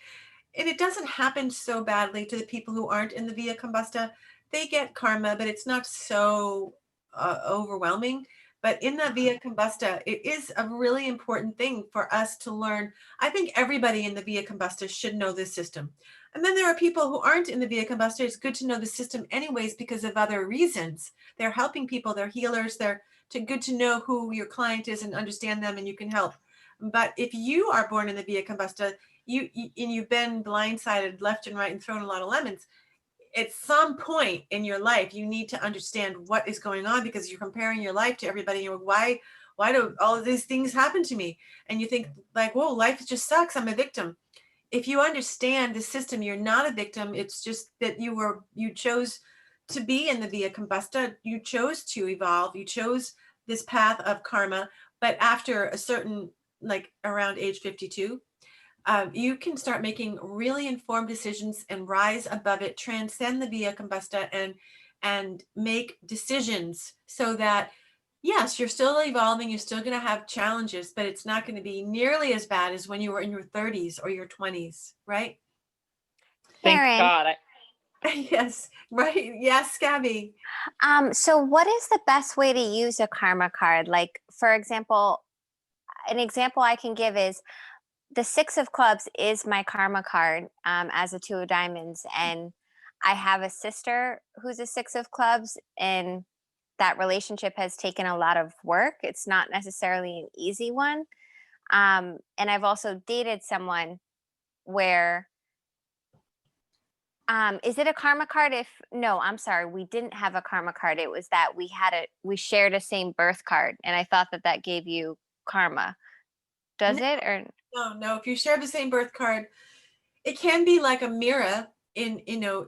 And it doesn't happen so badly to the people who aren't in the Via Combusta. They get karma, but it's not so overwhelming. But in that Via Combusta, it is a really important thing for us to learn. I think everybody in the Via Combusta should know this system. And then there are people who aren't in the Via Combusta. It's good to know the system anyways because of other reasons. They're helping people, they're healers, they're good to know who your client is and understand them, and you can help. But if you are born in the Via Combusta, and you've been blindsided left and right and thrown a lot of lemons, at some point in your life, you need to understand what is going on, because you're comparing your life to everybody. You're why do all of these things happen to me? And you think like, whoa, life just sucks. I'm a victim. If you understand the system, you're not a victim. It's just that you chose to be in the Via Combusta. You chose to evolve. You chose this path of karma. But after a certain, like around age 52, you can start making really informed decisions and rise above it, transcend the Via Combusta, and make decisions so that, yes, you're still evolving, you're still going to have challenges, but it's not going to be nearly as bad as when you were in your 30s or your 20s, right? Thank Karen. God. Yes, right. Yes, Gabby. So what is the best way to use a karma card? Like, for example, an example I can give is the 6 of clubs is my karma card as a 2 of diamonds. And I have a sister who's a 6 of clubs, and that relationship has taken a lot of work. It's not necessarily an easy one. And I've also dated someone where, is it a karma card? No, I'm sorry, we didn't have a karma card. It was that we shared a same birth card, and I thought that gave you karma. Does it? Or No. If you share the same birth card, it can be like a mirror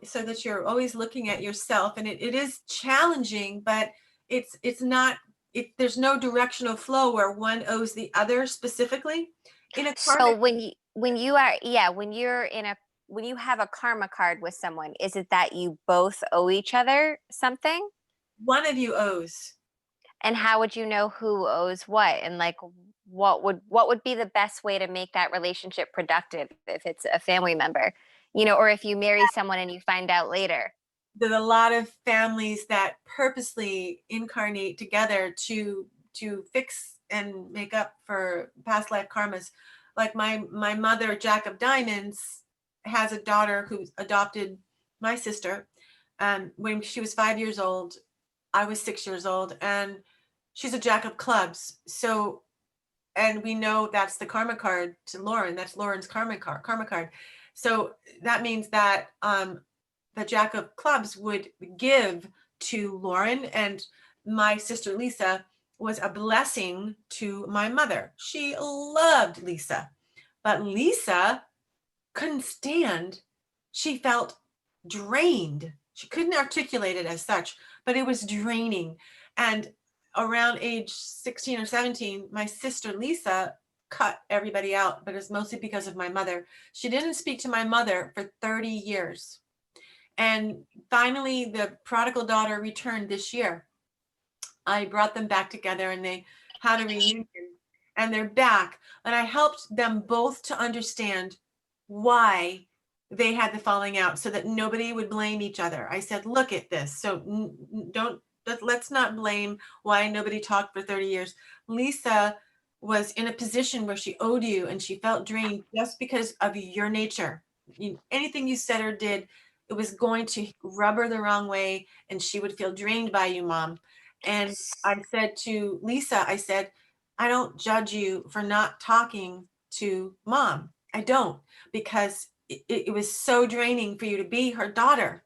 so that you're always looking at yourself, and it is challenging, but it's not, there's no directional flow where one owes the other specifically in a so karmic. when you have a karma card with someone, is it that you both owe each other something? One of you owes. And how would you know who owes what? And like, what would be the best way to make that relationship productive if it's a family member, or if you marry someone and you find out later? There's a lot of families that purposely incarnate together to fix and make up for past life karmas. Like my mother, Jack of Diamonds, has a daughter who adopted my sister. When she was 5 years old, I was 6 years old, and she's a Jack of Clubs. So, and we know that's the karma card to Lauren. That's Lauren's karma card. So that means that the Jack of Clubs would give to Lauren, and my sister Lisa was a blessing to my mother. She loved Lisa, but Lisa couldn't stand, she felt drained. She couldn't articulate it as such, but it was draining. And around age 16 or 17, my sister Lisa cut everybody out, but it's mostly because of my mother. She didn't speak to my mother for 30 years. And finally, the prodigal daughter returned this year. I brought them back together, and they had a reunion, and they're back. And I helped them both to understand why they had the falling out, so that nobody would blame each other. I said, look at this. So let's not blame why nobody talked for 30 years. Lisa was in a position where she owed you, and she felt drained just because of your nature. Anything you said or did, it was going to rub her the wrong way, and she would feel drained by you, Mom. And I said to Lisa, I said, I don't judge you for not talking to Mom. I don't, because it was so draining for you to be her daughter.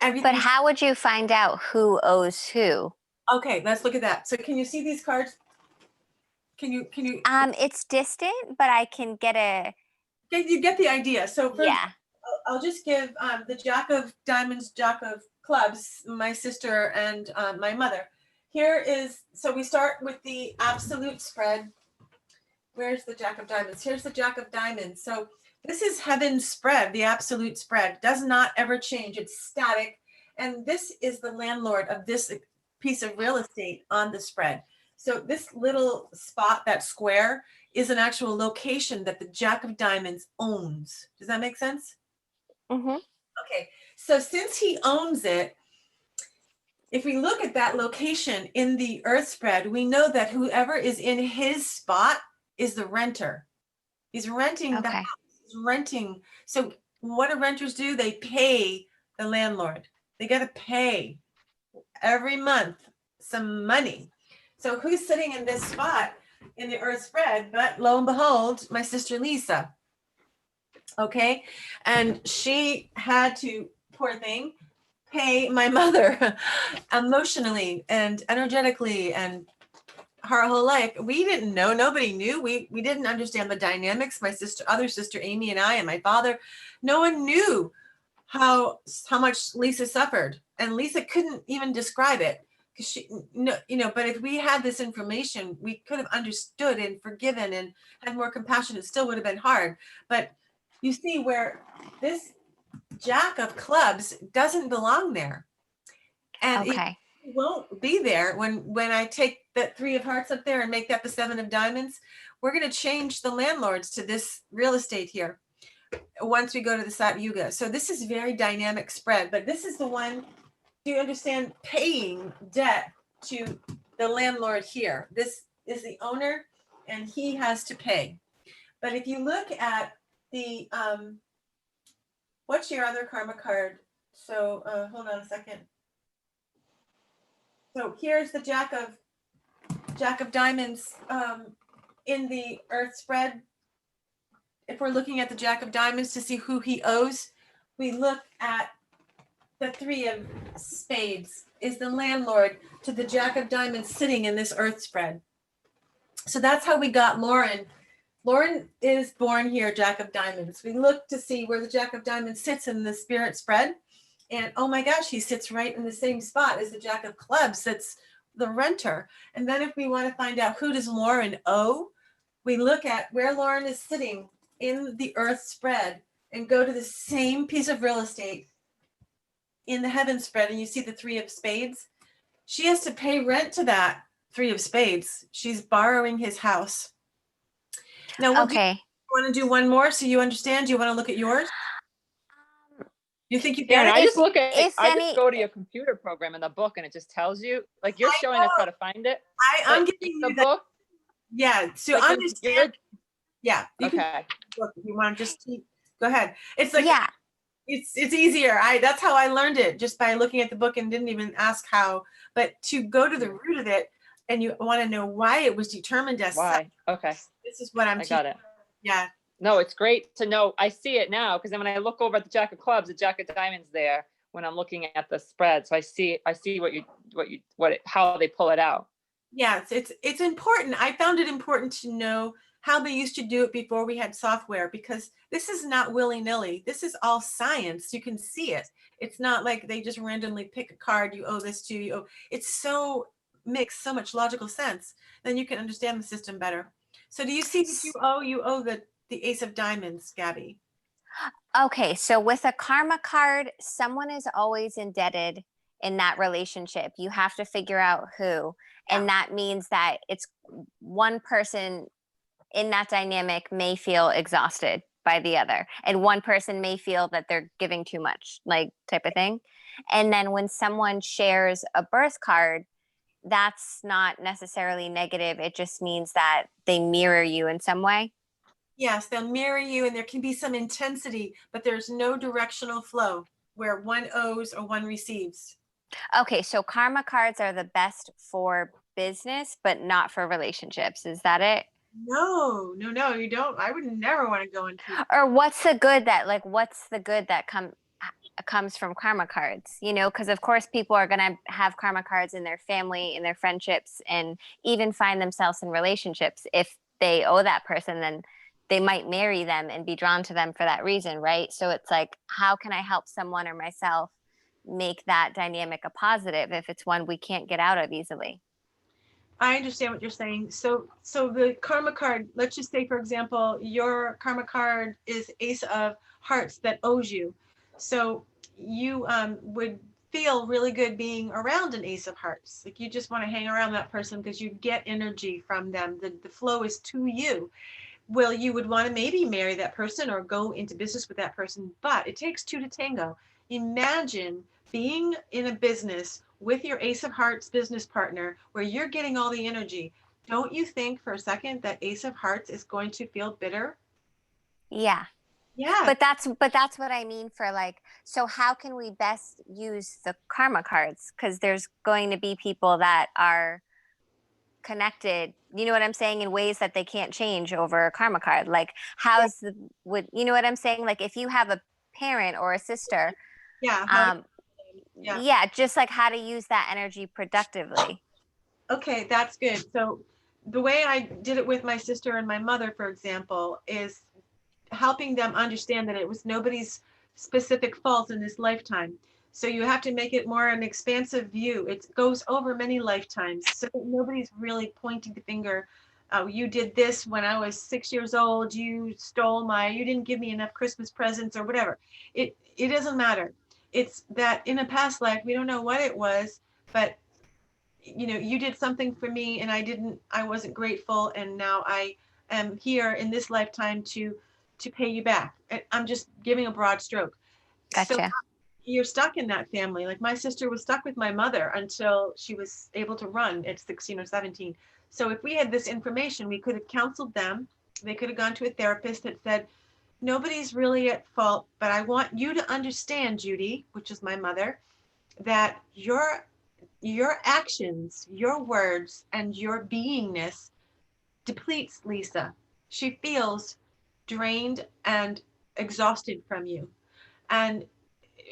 But how would you find out who owes who? Okay, let's look at that. So can you see these cards? Can you? It's distant, but I can get You get the idea. So yeah. I'll just give the Jack of Diamonds, Jack of Clubs, my sister and my mother. Here is, so we start with the absolute spread. Where's the Jack of Diamonds? Here's the Jack of Diamonds. So this is heaven's spread, the absolute spread. Does not ever change. It's static. And this is the landlord of this piece of real estate on the spread. So this little spot, that square, is an actual location that the Jack of Diamonds owns. Does that make sense? Mm-hmm. Okay. So since he owns it, if we look at that location in the earth spread, we know that whoever is in his spot is the renter. He's renting the Okay. house, he's renting. So what do renters do? They pay the landlord. They got to pay every month some money. So who's sitting in this spot in the earth spread? But lo and behold, my sister Lisa. Okay. And she had to, poor thing, pay my mother emotionally and energetically and her whole life. We didn't know, nobody knew. We didn't understand the dynamics. My sister, other sister Amy and I and my father, no one knew how much Lisa suffered. And Lisa couldn't even describe it because she, no, you know, but if we had this information, we could have understood and forgiven and had more compassion. It still would have been hard. But you see where this Jack of clubs doesn't belong there. And Okay. it won't be there when I take that 3 of hearts up there and make that the 7 of diamonds. We're going to change the landlords to this real estate here once we go to the Sat Yuga. So this is very dynamic spread, but this is the one, do you understand, paying debt to the landlord here. This is the owner and he has to pay. But if you look at the, what's your other karma card? So hold on a second. So here's the Jack of Diamonds in the earth spread. If we're looking at the Jack of Diamonds to see who he owes, we look at the 3 of Spades is the landlord to the Jack of Diamonds sitting in this earth spread. So that's how we got Lauren. Lauren is born here, Jack of Diamonds. We look to see where the Jack of Diamonds sits in the spirit spread. And oh my gosh, he sits right in the same spot as the Jack of Clubs. That's the renter. And then if we want to find out who does Lauren owe, we look at where Lauren is sitting in the earth spread and go to the same piece of real estate in the heaven spread. And you see the 3 of Spades. She has to pay rent to that 3 of Spades. She's borrowing his house. Now, Okay. want to do one more so you understand? Do you want to look at yours? You think you Yeah, get and it? I just look at, If I any- just go to your computer program in the book and it just tells you, like you're I showing us know. how to find it. I'm but giving the you that. book. Yeah. So like, understand. Yeah. You can Okay. look if you want to just keep, go ahead. It's like, Yeah. it's easier. That's how I learned it, just by looking at the book and didn't even ask how. But to go to the root of it and you want to know why it was determined as such, Why? Okay. this is what I'm I teaching. got it. Yeah. No, it's great to know. I see it now because then when I look over at the Jack of Clubs, the Jack of Diamonds there when I'm looking at the spread. So I see how they pull it out. Yes, it's important. I found it important to know how they used to do it before we had software, because this is not willy-nilly. This is all science. You can see it. It's not like they just randomly pick a card, you owe this to you. It's so makes so much logical sense. Then you can understand the system better. So do you see that you owe the Ace of Diamonds, Gabby? Okay, so with a karma card, someone is always indebted in that relationship. You have to figure out who. And that means that it's one person in that dynamic may feel exhausted by the other. And one person may feel that they're giving too much, like type of thing. And then when someone shares a birth card, that's not necessarily negative. It just means that they mirror you in some way. Yes, they'll mirror you and there can be some intensity, but there's no directional flow where one owes or one receives. Okay, so karma cards are the best for business, but not for relationships. Is that it? No, you don't. I would never want to go into. Or what's the good that comes from karma cards? You know, because of course people are going to have karma cards in their family, in their friendships, and even find themselves in relationships. If they owe that person, then they might marry them and be drawn to them for that reason, right? So it's like, how can I help someone or myself make that dynamic a positive if it's one we can't get out of easily? I understand what you're saying. So the karma card, let's just say, for example, your karma card is Ace of Hearts that owes you. So you would feel really good being around an Ace of Hearts. Like you just want to hang around that person because you get energy from them. The flow is to you. Well, you would want to maybe marry that person or go into business with that person, but it takes 2 to tango. Imagine being in a business with your Ace of Hearts business partner where you're getting all the energy, don't you think for a second that Ace of Hearts is going to feel bitter? Yeah. Yeah. But that's what I mean for like, so how can we best use the karma cards? Because there's going to be people that are connected, you know what I'm saying, in ways that they can't change over a karma card. Like how's the would you know what I'm saying? Like if you have a parent or a sister, Yeah. Yeah. yeah, just like how to use that energy productively. Okay, that's good. So the way I did it with my sister and my mother, for example, is helping them understand that it was nobody's specific fault in this lifetime. So you have to make it more an expansive view. It goes over many lifetimes, so that nobody's really pointing the finger. You did this when I was 6 years old. You stole you didn't give me enough Christmas presents or whatever. It doesn't matter. It's that in a past life, we don't know what it was, but you did something for me and I wasn't grateful, and now I am here in this lifetime to pay you back. I'm just giving a broad stroke. So Gotcha. you're stuck in that family. Like my sister was stuck with my mother until she was able to run at 16 or 17. So if we had this information, we could have counseled them. They could have gone to a therapist that said, nobody's really at fault, but I want you to understand, Judy, which is my mother, that your actions, your words, and your beingness depletes Lisa. She feels drained and exhausted from you. And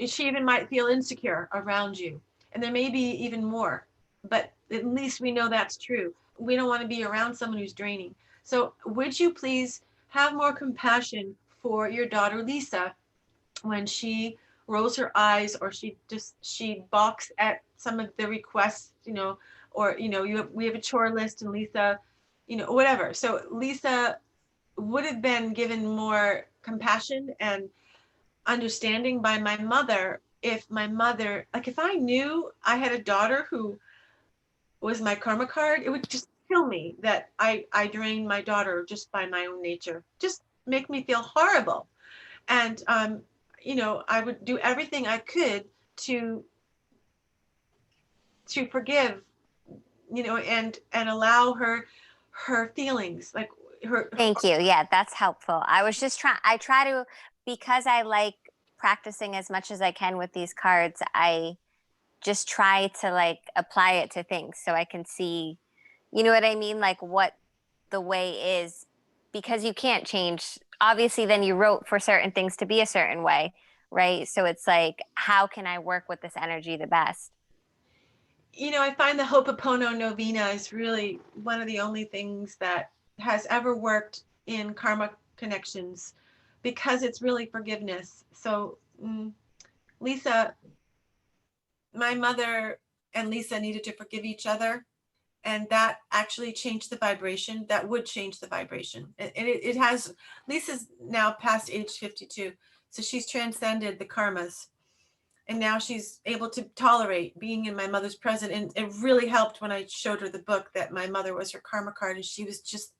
she even might feel insecure around you. And there may be even more, but at least we know that's true. We don't want to be around someone who's draining. So would you please have more compassion for your daughter, Lisa, when she rolls her eyes or she balks at some of the requests, or we have a chore list and Lisa, whatever. So Lisa would have been given more compassion and understanding by my mother if if I knew I had a daughter who was my karma card. It would just kill me that I drained my daughter just by my own nature. Just make me feel horrible. And I would do everything I could to forgive, and allow her feelings, like her. Thank you. Yeah, that's helpful. I try to, because I like practicing as much as I can with these cards, I just try to like apply it to things so I can see, you know what I mean? Like what the way is, because you can't change. Obviously, then you wrote for certain things to be a certain way, right? So it's like, how can I work with this energy the best? I find the Ho'oponopono novena is really one of the only things that has ever worked in karma connections, because it's really forgiveness. So, Lisa, my mother and Lisa needed to forgive each other, and that actually changed the vibration. That would change the vibration. And it has. Lisa's now past age 52, so she's transcended the karmas. And now she's able to tolerate being in my mother's presence. And it really helped when I showed her the book that my mother was her karma card. And she was just,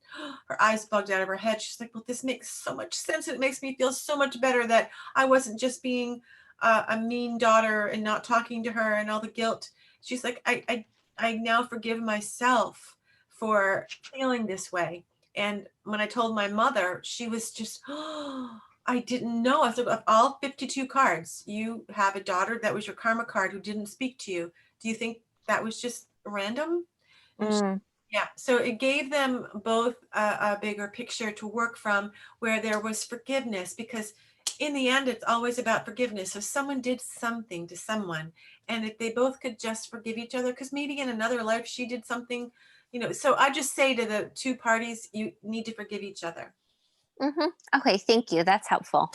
her eyes bugged out of her head. She's like, well, this makes so much sense. And it makes me feel so much better that I wasn't just being a mean daughter and not talking to her and all the guilt. She's like, I now forgive myself for feeling this way. And when I told my mother, she was just, I didn't know. I said, of all 52 cards, you have a daughter that was your karma card who didn't speak to you. Do you think that was just random? Yeah. So it gave them both a bigger picture to work from, where there was forgiveness, because in the end, it's always about forgiveness. So someone did something to someone, and if they both could just forgive each other, because maybe in another life she did something, so I just say to the two parties, you need to forgive each other. Okay, thank you. That's helpful.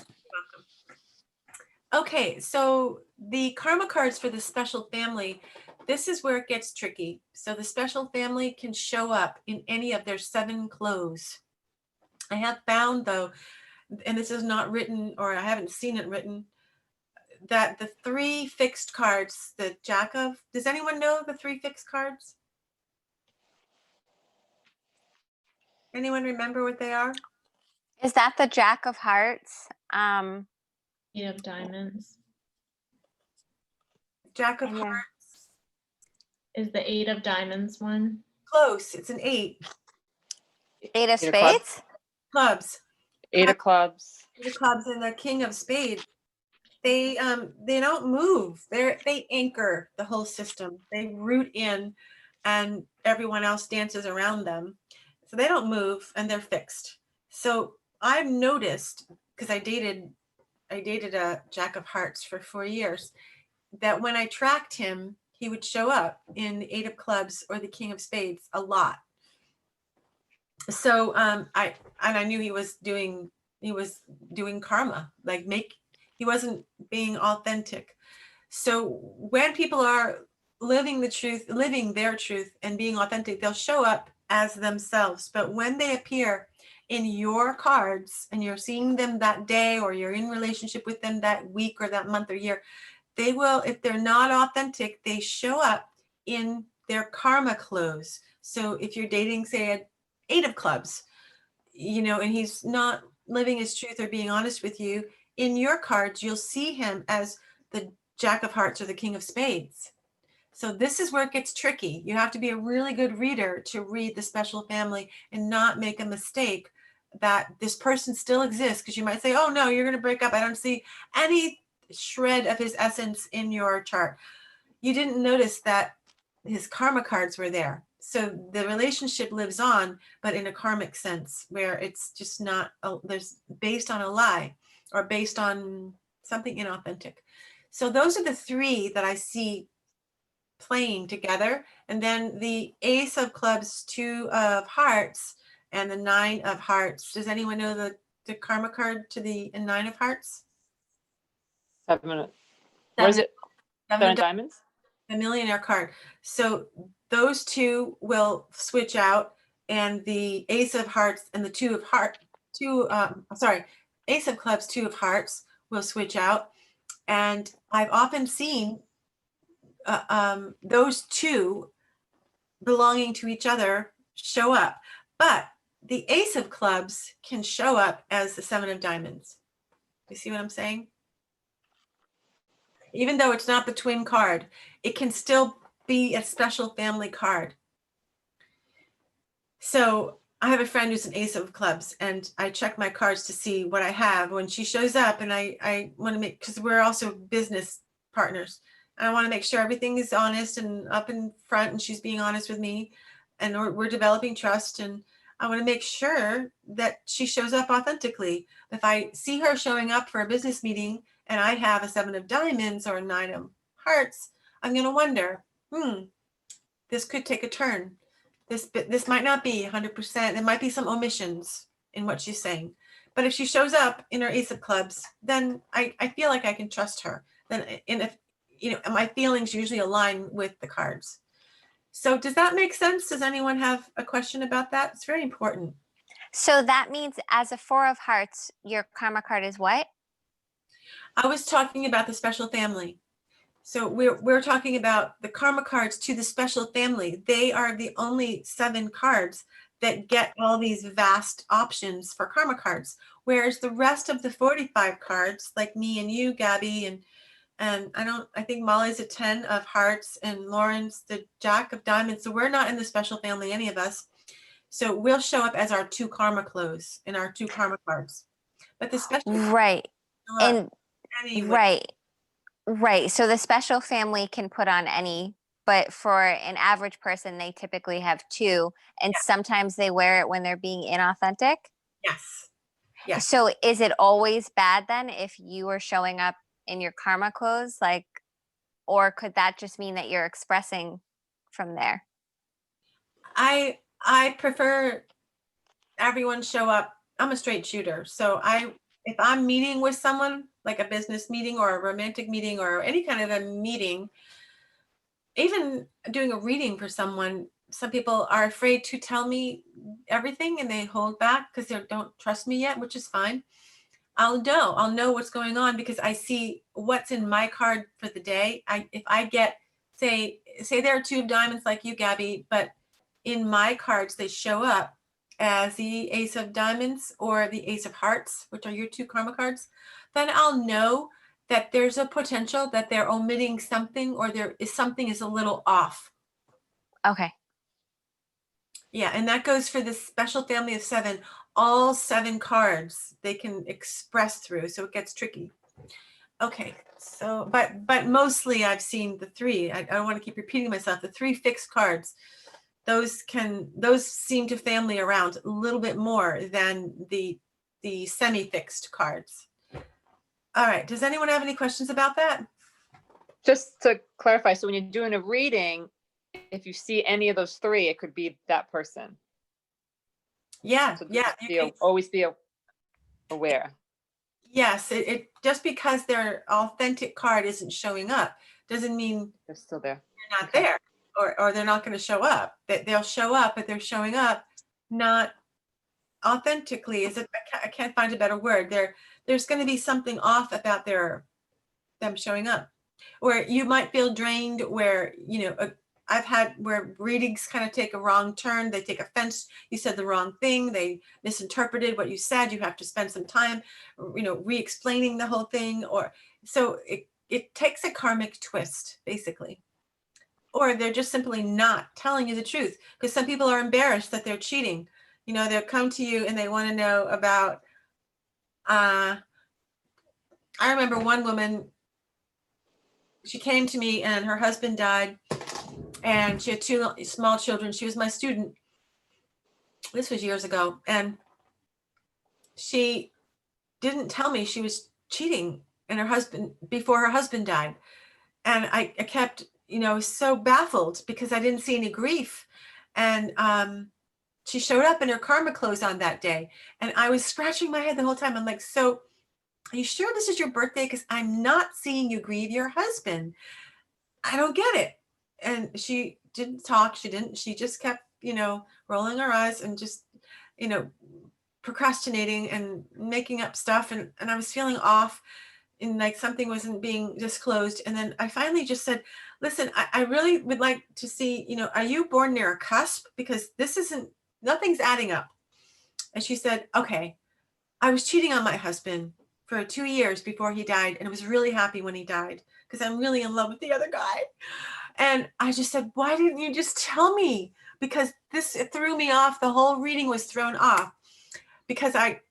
Okay, so the karma cards for the special family, this is where it gets tricky. So the special family can show up in any of their 7 clothes. I have found, though, and this is not written, or I haven't seen it written, that the 3 fixed cards, the Jack of, does anyone know the 3 fixed cards? Anyone remember what they are? Is that the Jack of Hearts? 8 of Diamonds. Jack of And then- Hearts, Is the 8 of diamonds one? close, it's an 8. 8 of Eight of clubs. spades? Clubs, 8 of clubs. the clubs and the king of spades. They don't move. They anchor the whole system. They root in and everyone else dances around them. So they don't move and they're fixed. So I've noticed, because I dated a Jack of Hearts for 4 years, that when I tracked him, he would show up in the 8 of clubs or the king of spades a lot. So I knew he was doing karma, like he wasn't being authentic. So when people are living their truth and being authentic, they'll show up as themselves. But when they appear in your cards and you're seeing them that day, or you're in relationship with them that week or that month or year, they will, if they're not authentic, they show up in their karma clothes. So if you're dating, say, an 8 of clubs, and he's not living his truth or being honest with you, in your cards, you'll see him as the Jack of Hearts or the King of Spades. So this is where it gets tricky. You have to be a really good reader to read the special family and not make a mistake that this person still exists, because you might say, oh no, you're going to break up. I don't see any shred of his essence in your chart. You didn't notice that his karma cards were there. So the relationship lives on, but in a karmic sense, where it's just not, there's based on a lie or based on something inauthentic. So those are the 3 that I see playing together. And then the Ace of Clubs, 2 of Hearts, and the 9 of Hearts. Does anyone know the karma card to the 9 of Hearts? 7. Where is it? 7 of diamonds? The millionaire card. So those 2 will switch out, and the Ace of Hearts and the Ace of Clubs, 2 of Hearts will switch out. And I've often seen those 2 belonging to each other show up, but the Ace of Clubs can show up as the 7 of diamonds. You see what I'm saying? Even though it's not the twin card, it can still be a special family card. So I have a friend who's an Ace of Clubs, and I check my cards to see what I have when she shows up. And I want to make, because we're also business partners, and I want to make sure everything is honest and up in front, and she's being honest with me, and we're developing trust. And I want to make sure that she shows up authentically. If I see her showing up for a business meeting and I have a 7 of diamonds or a 9 of hearts, I'm going to wonder, this could take a turn. This might not be 100%. There might be some omissions in what she's saying. But if she shows up in her Ace of Clubs, then I feel like I can trust her. And if, my feelings usually align with the cards. So does that make sense? Does anyone have a question about that? It's very important. So that means as a 4 of Hearts, your karma card is what? I was talking about the special family. So we're talking about the karma cards to the special family. They are the only 7 cards that get all these vast options for karma cards. Whereas the rest of the 45 cards, like me and you, Gabby, and I think Molly's a 10 of hearts and Lauren's the Jack of diamonds. So we're not in the special family, any of us. So we'll show up as our 2 karma clothes in our 2 karma cards. But the special Right. And anyway. Right. So the special family can put on any, but for an average person, they typically have 2, and sometimes they wear it when they're being inauthentic. Yes. Yes. So is it always bad then if you are showing up in your karma clothes, or could that just mean that you're expressing from there? I prefer everyone show up. I'm a straight shooter. So if I'm meeting with someone, like a business meeting or a romantic meeting or any kind of a meeting, even doing a reading for someone, some people are afraid to tell me everything and they hold back because they don't trust me yet, which is fine. I'll know what's going on because I see what's in my card for the day. If I get, say there are 2 of diamonds like you, Gabby, but in my cards, they show up as the Ace of diamonds or the Ace of hearts, which are your 2 karma cards, then I'll know that there's a potential that they're omitting something or something is a little off. Okay. Yeah, and that goes for the special family of 7, all 7 cards they can express through, so it gets tricky. Okay, so, but mostly I've seen the 3, I don't want to keep repeating myself, the 3 fixed cards, those seem to family around a little bit more than the semi-fixed cards. All right, does anyone have any questions about that? Just to clarify, so when you're doing a reading, if you see any of those 3, it could be that person. Yeah, So yeah. always be aware. Yes, it just because their authentic card isn't showing up doesn't mean They're still there. they're not Okay. there, or they're not going to show up. That they'll show up, but they're showing up not authentically. I can't find a better word. There's going to be something off about them showing up, where you might feel drained. Where I've had where readings kind of take a wrong turn. They take offense. You said the wrong thing. They misinterpreted what you said. You have to spend some time, re-explaining the whole thing. Or so it takes a karmic twist, basically. Or they're just simply not telling you the truth, because some people are embarrassed that they're cheating. They'll come to you and they want to know about, I remember one woman, she came to me and her husband died and she had 2 small children. She was my student. This was years ago. And she didn't tell me she was cheating before her husband died. And I kept, so baffled because I didn't see any grief. And she showed up in her karma clothes on that day. And I was scratching my head the whole time. I'm like, so are you sure this is your birthday? Because I'm not seeing you grieve your husband. I don't get it. And she didn't talk. She just kept, rolling her eyes and just, procrastinating and making up stuff. And I was feeling off and like something wasn't being disclosed. And then I finally just said, listen, I really would like to see, are you born near a cusp? Because nothing's adding up. And she said, okay, I was cheating on my husband for 2 years before he died. And I was really happy when he died because I'm really in love with the other guy. And I just said, why didn't you just tell me? Because it threw me off. The whole reading was thrown off because I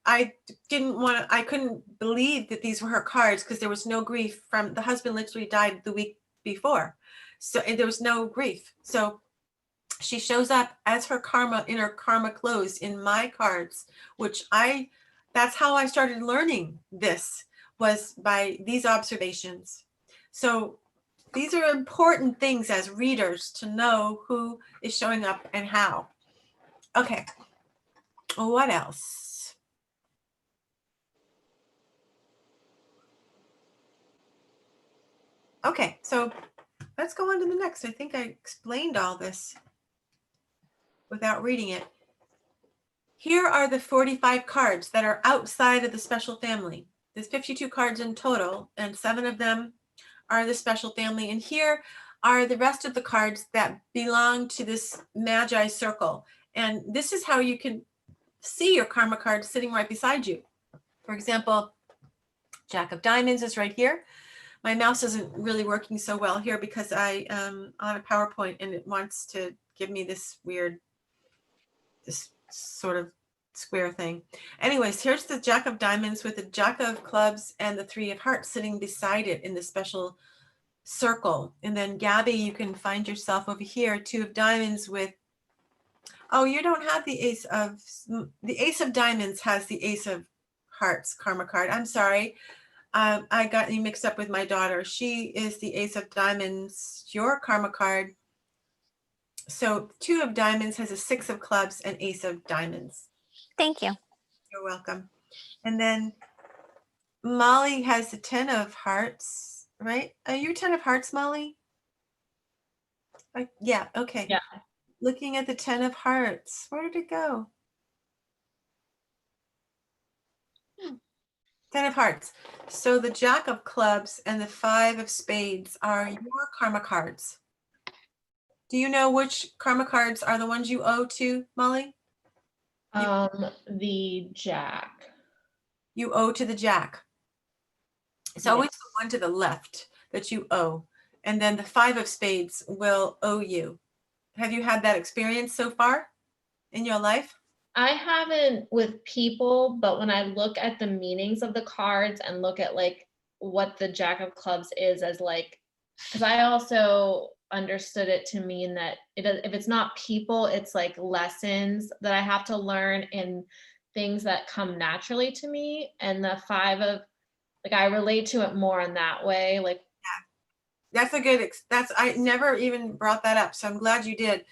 couldn't believe that these were her cards because there was no grief from the husband literally died the week before. So, and there was no grief. So she shows up as her karma in her karma clothes in my cards, that's how I started learning this, was by these observations. So these are important things as readers to know who is showing up and how. Okay, what else? Okay, so let's go on to the next. I think I explained all this without reading it. Here are the 45 cards that are outside of the special family. There's 52 cards in total, and 7 of them are the special family. And here are the rest of the cards that belong to this Magi circle. And this is how you can see your karma card sitting right beside you. For example, Jack of Diamonds is right here. My mouse isn't really working so well here because I am on a PowerPoint and it wants to give me this sort of square thing. Anyways, here's the Jack of Diamonds with the Jack of Clubs and the 3 of Hearts sitting beside it in the special circle. And then Gabby, you can find yourself over here, 2 of Diamonds with, oh, you don't have the Ace of Diamonds has the Ace of Hearts karma card. I'm sorry. I got you mixed up with my daughter. She is the Ace of Diamonds, your karma card. So 2 of Diamonds has a 6 of Clubs and Ace of Diamonds. Thank you. You're welcome. And then Molly has the 10 of Hearts, right? Are you 10 of Hearts, Molly? Yeah, okay. Yeah. Looking at the 10 of Hearts. Where did it go? 10 of Hearts. So the Jack of Clubs and the 5 of Spades are your karma cards. Do you know which karma cards are the ones you owe to, Molly? The Jack. You owe to the Jack. It's Yeah. always the one to the left that you owe. And then the 5 of spades will owe you. Have you had that experience so far in your life? I haven't with people, but when I look at the meanings of the cards and look at like what the Jack of Clubs is as like, because I also understood it to mean that if it's not people, it's like lessons that I have to learn and things that come naturally to me. And the 5 of, like, I relate to it more in that way. Like, That's a good, I never even brought that up. So I'm glad you did.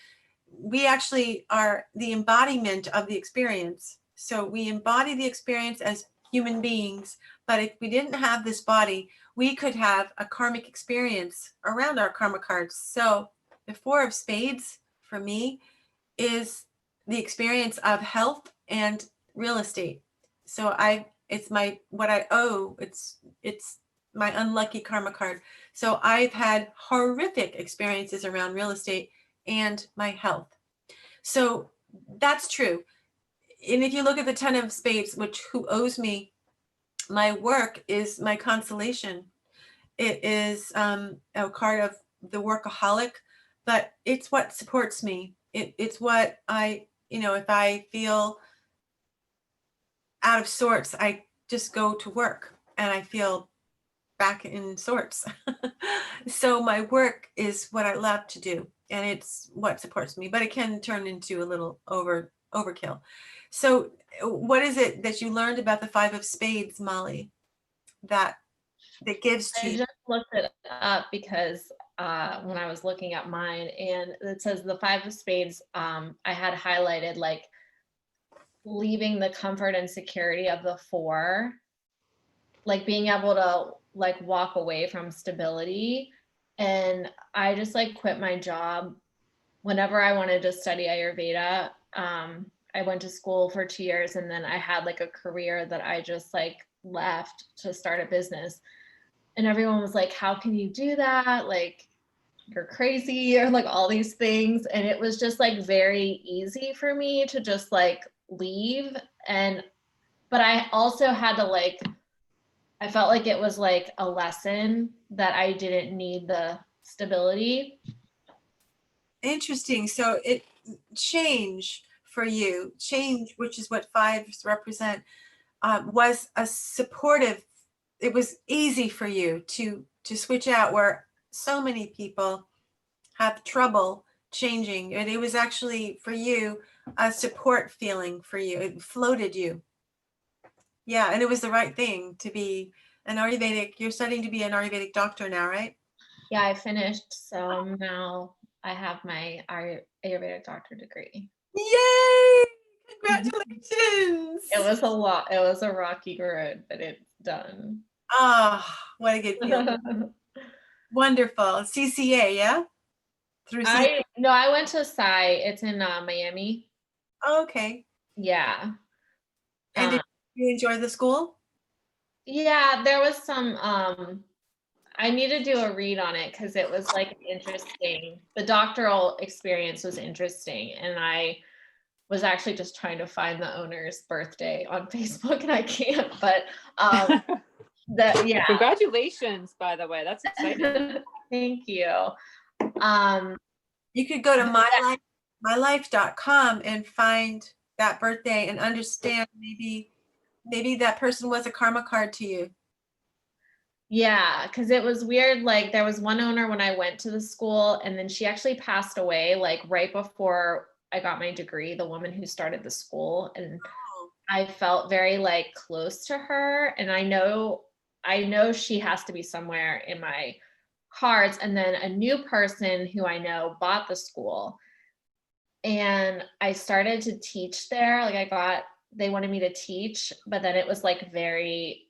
We actually are the embodiment of the experience. So we embody the experience as human beings. But if we didn't have this body, we could have a karmic experience around our karma cards. So the 4 of spades for me is the experience of health and real estate. So it's what I owe. It's my unlucky karma card. So I've had horrific experiences around real estate and my health. So that's true. And if you look at the 10 of spades, who owes me, my work is my consolation. It is a card of the workaholic, but it's what supports me. It's what if I feel out of sorts, I just go to work and I feel back in sorts. So my work is what I love to do, and it's what supports me, but it can turn into a little overkill. So what is it that you learned about the 5 of spades, Molly, that gives to I you? just looked it up because when I was looking at mine, and it says the 5 of spades, I had highlighted like leaving the comfort and security of the 4, like being able to like walk away from stability. And I just like quit my job whenever I wanted to study Ayurveda. I went to school for 2 years, and then I had like a career that I just like left to start a business. And everyone was like, how can you do that? Like, you're crazy, or like all these things. And it was just like very easy for me to just like leave. But I also had to like, I felt like it was like a lesson that I didn't need the stability. Interesting. So change for you, which is what 5s represent, was a supportive. It was easy for you to switch out, where so many people have trouble changing. And it was actually for you a support feeling for you. It floated you. Yeah, and it was the right thing to be an Ayurvedic. You're studying to be an Ayurvedic doctor now, right? Yeah, I finished. So now I have my Ayurvedic doctor degree. Yay! Congratulations! It was a lot. It was a rocky road, but it's done. Ah, what a good feeling. Wonderful. CCA, yeah? Through CCA. I went to Psy. It's in Miami. Okay. Yeah. And did you enjoy the school? Yeah, there was some I need to do a read on it because it was like interesting. The doctoral experience was interesting, and I was actually just trying to find the owner's birthday on Facebook, and I can't. But yeah. Congratulations, by the way. That's exciting. Thank you. You could go to mylife.com and find that birthday and understand maybe that person was a karma card to you. Yeah, because it was weird. Like, there was one owner when I went to the school, and then she actually passed away like right before I got my degree, the woman who started the school. And I felt very like close to her, and I know she has to be somewhere in my cards. And then a new person who I know bought the school, and I started to teach there. Like, they wanted me to teach, but then it was like very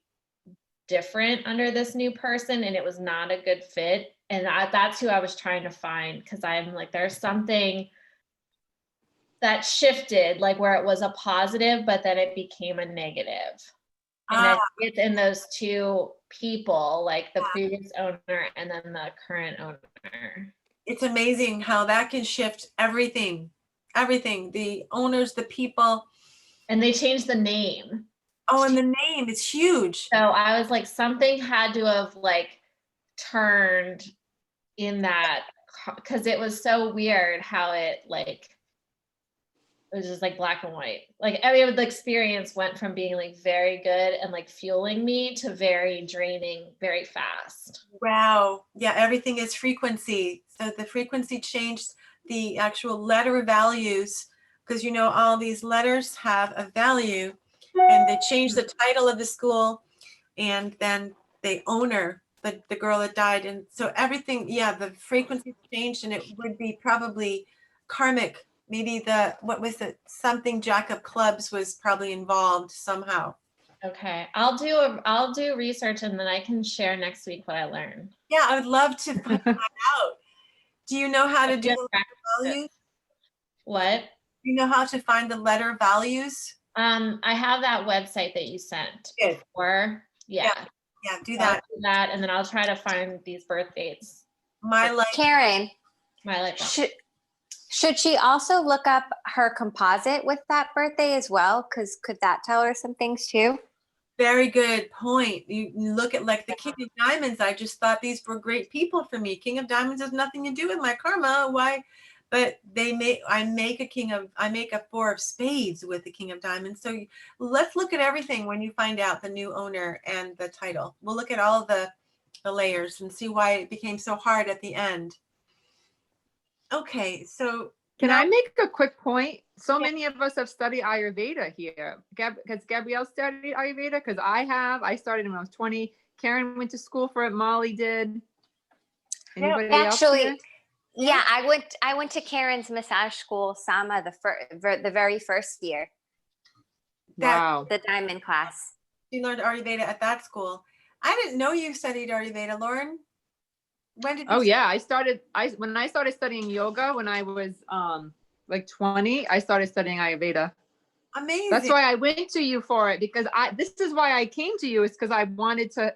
different under this new person, and it was not a good fit. And that's who I was trying to find, because I'm like, there's something that shifted, like where it was a positive, but then it became a negative. And then it's in those two people, like the previous owner and then the current owner. It's amazing how that can shift everything, the owners, the people. And they changed the name. Oh, and the name is huge. So I was like, something had to have like turned in that, because it was so weird how it like, it was just like black and white. Like the experience went from being like very good and like fueling me to very draining very fast. Wow. Yeah, everything is frequency. So the frequency changed the actual letter values, because all these letters have a value, and they changed the title of the school, and then the owner, the girl that died. And so everything, yeah, the frequency changed, and it would be probably karmic. Maybe what was it? Something Jack of Clubs was probably involved somehow. Okay, I'll do research and then I can share next week what I learned. Yeah, I would love to find out. Do you know how to do Yeah, the values? What? Do you know how to find the letter values? I have that website that you sent Good. before. Yeah. Yeah, do I'll that. do that, and then I'll try to find these birth dates. My life. Karen, My life. should she also look up her composite with that birthday as well? Because could that tell her some things too? Very good point. You look at like the King of Diamonds. I just thought these were great people for me. King of Diamonds has nothing to do with my karma. Why? But I make a 4 of spades with the King of Diamonds. So let's look at everything when you find out the new owner and the title. We'll look at all the layers and see why it became so hard at the end. Okay, so Can now- I make a quick point? So Yeah. many of us have studied Ayurveda here. Has Gabrielle studied Ayurveda? Because I have. I started when I was 20. Karen went to school for it. Molly did. Anybody else Actually, here? yeah, I went to Karen's massage school, Sama, the very first year, that- Wow. the diamond class. You learned Ayurveda at that school. I didn't know you studied Ayurveda, Lauren. When did you? Oh yeah, when I started studying yoga when I was like 20, I started studying Ayurveda. Amazing. That's why I went to you for it, because this is why I came to you, is because I wanted to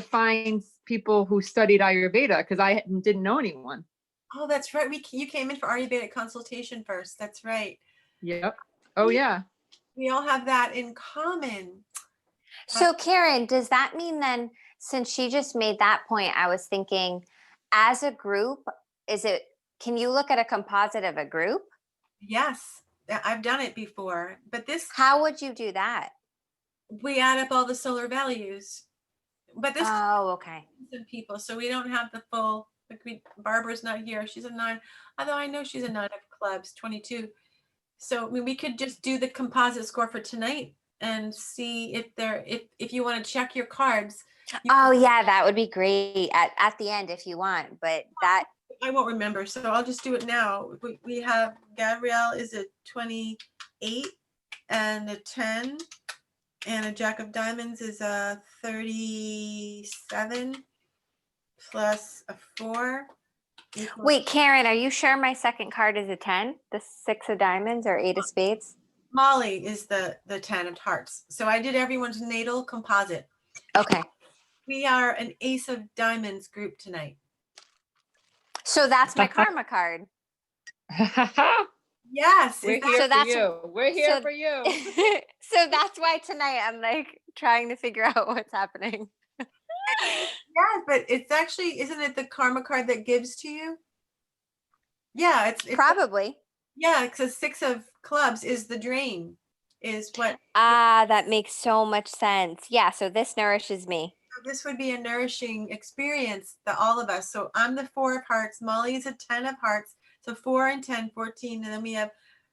find people who studied Ayurveda, because I didn't know anyone. Oh, that's right. You came in for Ayurvedic consultation first. That's right. Yep. Oh yeah. We all have that in common. So Karen, does that mean then, since she just made that point, I was thinking, as a group, can you look at a composite of a group? Yes, I've done it before. But this, How would you do that? we add up all the solar values. But this Oh, okay. some people, so we don't have the full. Like Barbara's not here. She's a 9, although I know she's a 9 of clubs, 22. So I mean, we could just do the composite score for tonight and see if you want to check your cards. Oh yeah, that would be great at the end if you want, but that I won't remember, so I'll just do it now. We have Gabrielle is a 28 and a 10, and a Jack of Diamonds is a 37 plus a 4. equals- Wait, Karen, are you sure my second card is a 10? The 6 of diamonds or 8 of spades? Molly is the 10 of hearts. So I did everyone's natal composite. Okay. We are an Ace of Diamonds group tonight. So that's my karma card. Yes. We're is here So for that's- you. We're here so- for you. So that's why tonight I'm like trying to figure out what's happening. Yeah, but it's actually, isn't it the karma card that gives to you? Yeah, it's Probably. yeah, because 6 of clubs is the drain, is what Ah, that makes so much sense. Yeah, so this nourishes me. this would be a nourishing experience that all of us. So I'm the 4 of hearts, Molly is a 10 of hearts, so 4 and 10, 14, and then we have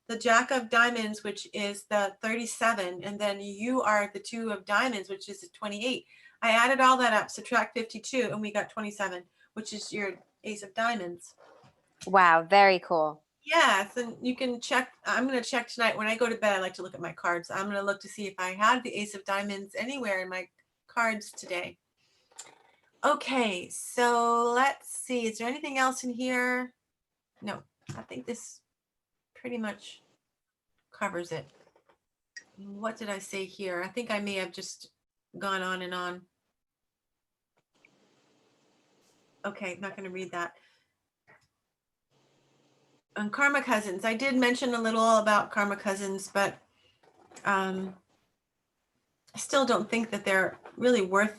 the Jack of Diamonds, which is the 37, and then you are the 2 of Diamonds, which is the 28. I added all that up, subtract 52, and we got 27, which is your Ace of Diamonds. Wow, very cool. Yes, and you can check. I'm going to check tonight. When I go to bed, I like to look at my cards. I'm going to look to see if I have the Ace of Diamonds anywhere in my cards today. Okay, so let's see. Is there anything else in here? No, I think this pretty much covers it. What did I say here? I think I may have just gone on and on. Okay, not going to read that. On Karma Cousins, I did mention a little about Karma Cousins, but I still don't think that they're really worth